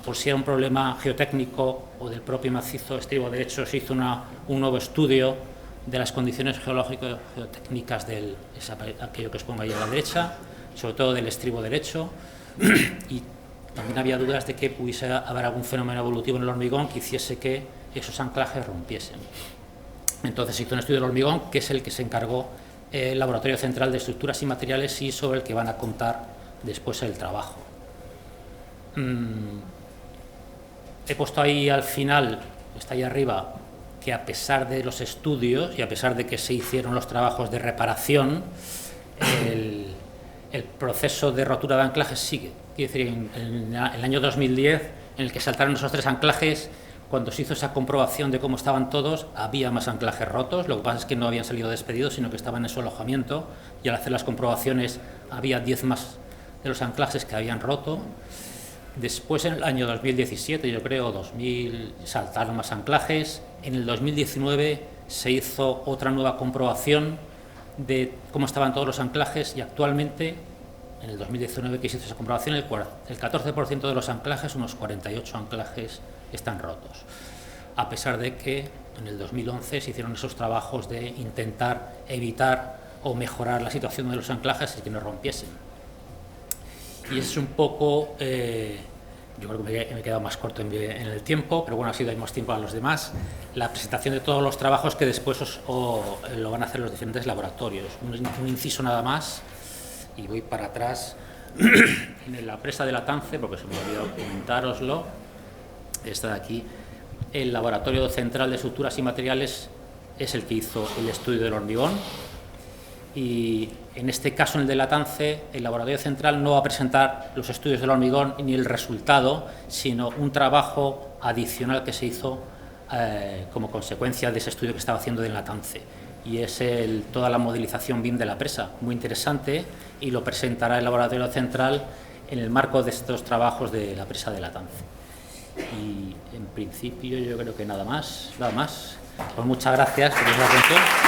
por si era un problema geotécnico o del propio macizo estribo derecho, se hizo un nuevo estudio de las condiciones geológico-geotécnicas aquello que os pongo ahí a la derecha, sobre todo del estribo derecho, y también había dudas de que pudiese haber algún fenómeno evolutivo en el hormigón que hiciese que esos anclajes rompiesen. Entonces se hizo un estudio del hormigón, que es el que se encargó el Laboratorio Central de Estructuras y Materiales y sobre el que van a contar después el trabajo. He puesto ahí al final, está ahí arriba, que a pesar de los estudios y a pesar de que se hicieron los trabajos de reparación, el proceso de rotura de anclajes sigue. Es decir, en el año 2010, en el que saltaron esos 3 anclajes, cuando se hizo esa comprobación de cómo estaban todos, había más anclajes rotos, lo que pasa es que no habían salido despedidos, sino que estaban en su alojamiento, y al hacer las comprobaciones había 10 más de los anclajes que habían roto. Después, en el año 2017, yo creo, 2000, saltaron más anclajes. En el 2019 se hizo otra nueva comprobación de cómo estaban todos los anclajes y actualmente en el 2019 que se hizo esa comprobación, el 14% de los anclajes, unos 48 anclajes, están rotos. A pesar de que en el 2011 se hicieron esos trabajos de intentar evitar o mejorar la situación de los anclajes y que no rompiesen. Y es un poco, yo creo que me he quedado más corto en el tiempo, pero bueno, así doy más tiempo a los demás, la presentación de todos los trabajos que después lo van a hacer los diferentes laboratorios. Un inciso nada más, y voy para atrás, en la presa de Latance, porque se me ha olvidado comentároslo, esta de aquí. El Laboratorio Central de Estructuras y Materiales es el que hizo el estudio del hormigón, y en este caso, en el de Latance, el Laboratorio Central no va a presentar los estudios del hormigón ni el resultado, sino un trabajo adicional que se hizo como consecuencia de ese estudio que estaba haciendo en Latance, y es toda la modelización BIM de la presa, muy interesante, y lo presentará el Laboratorio Central en el marco de estos trabajos de la presa de Latance. Y en principio yo creo que nada más. Pues muchas gracias por la atención.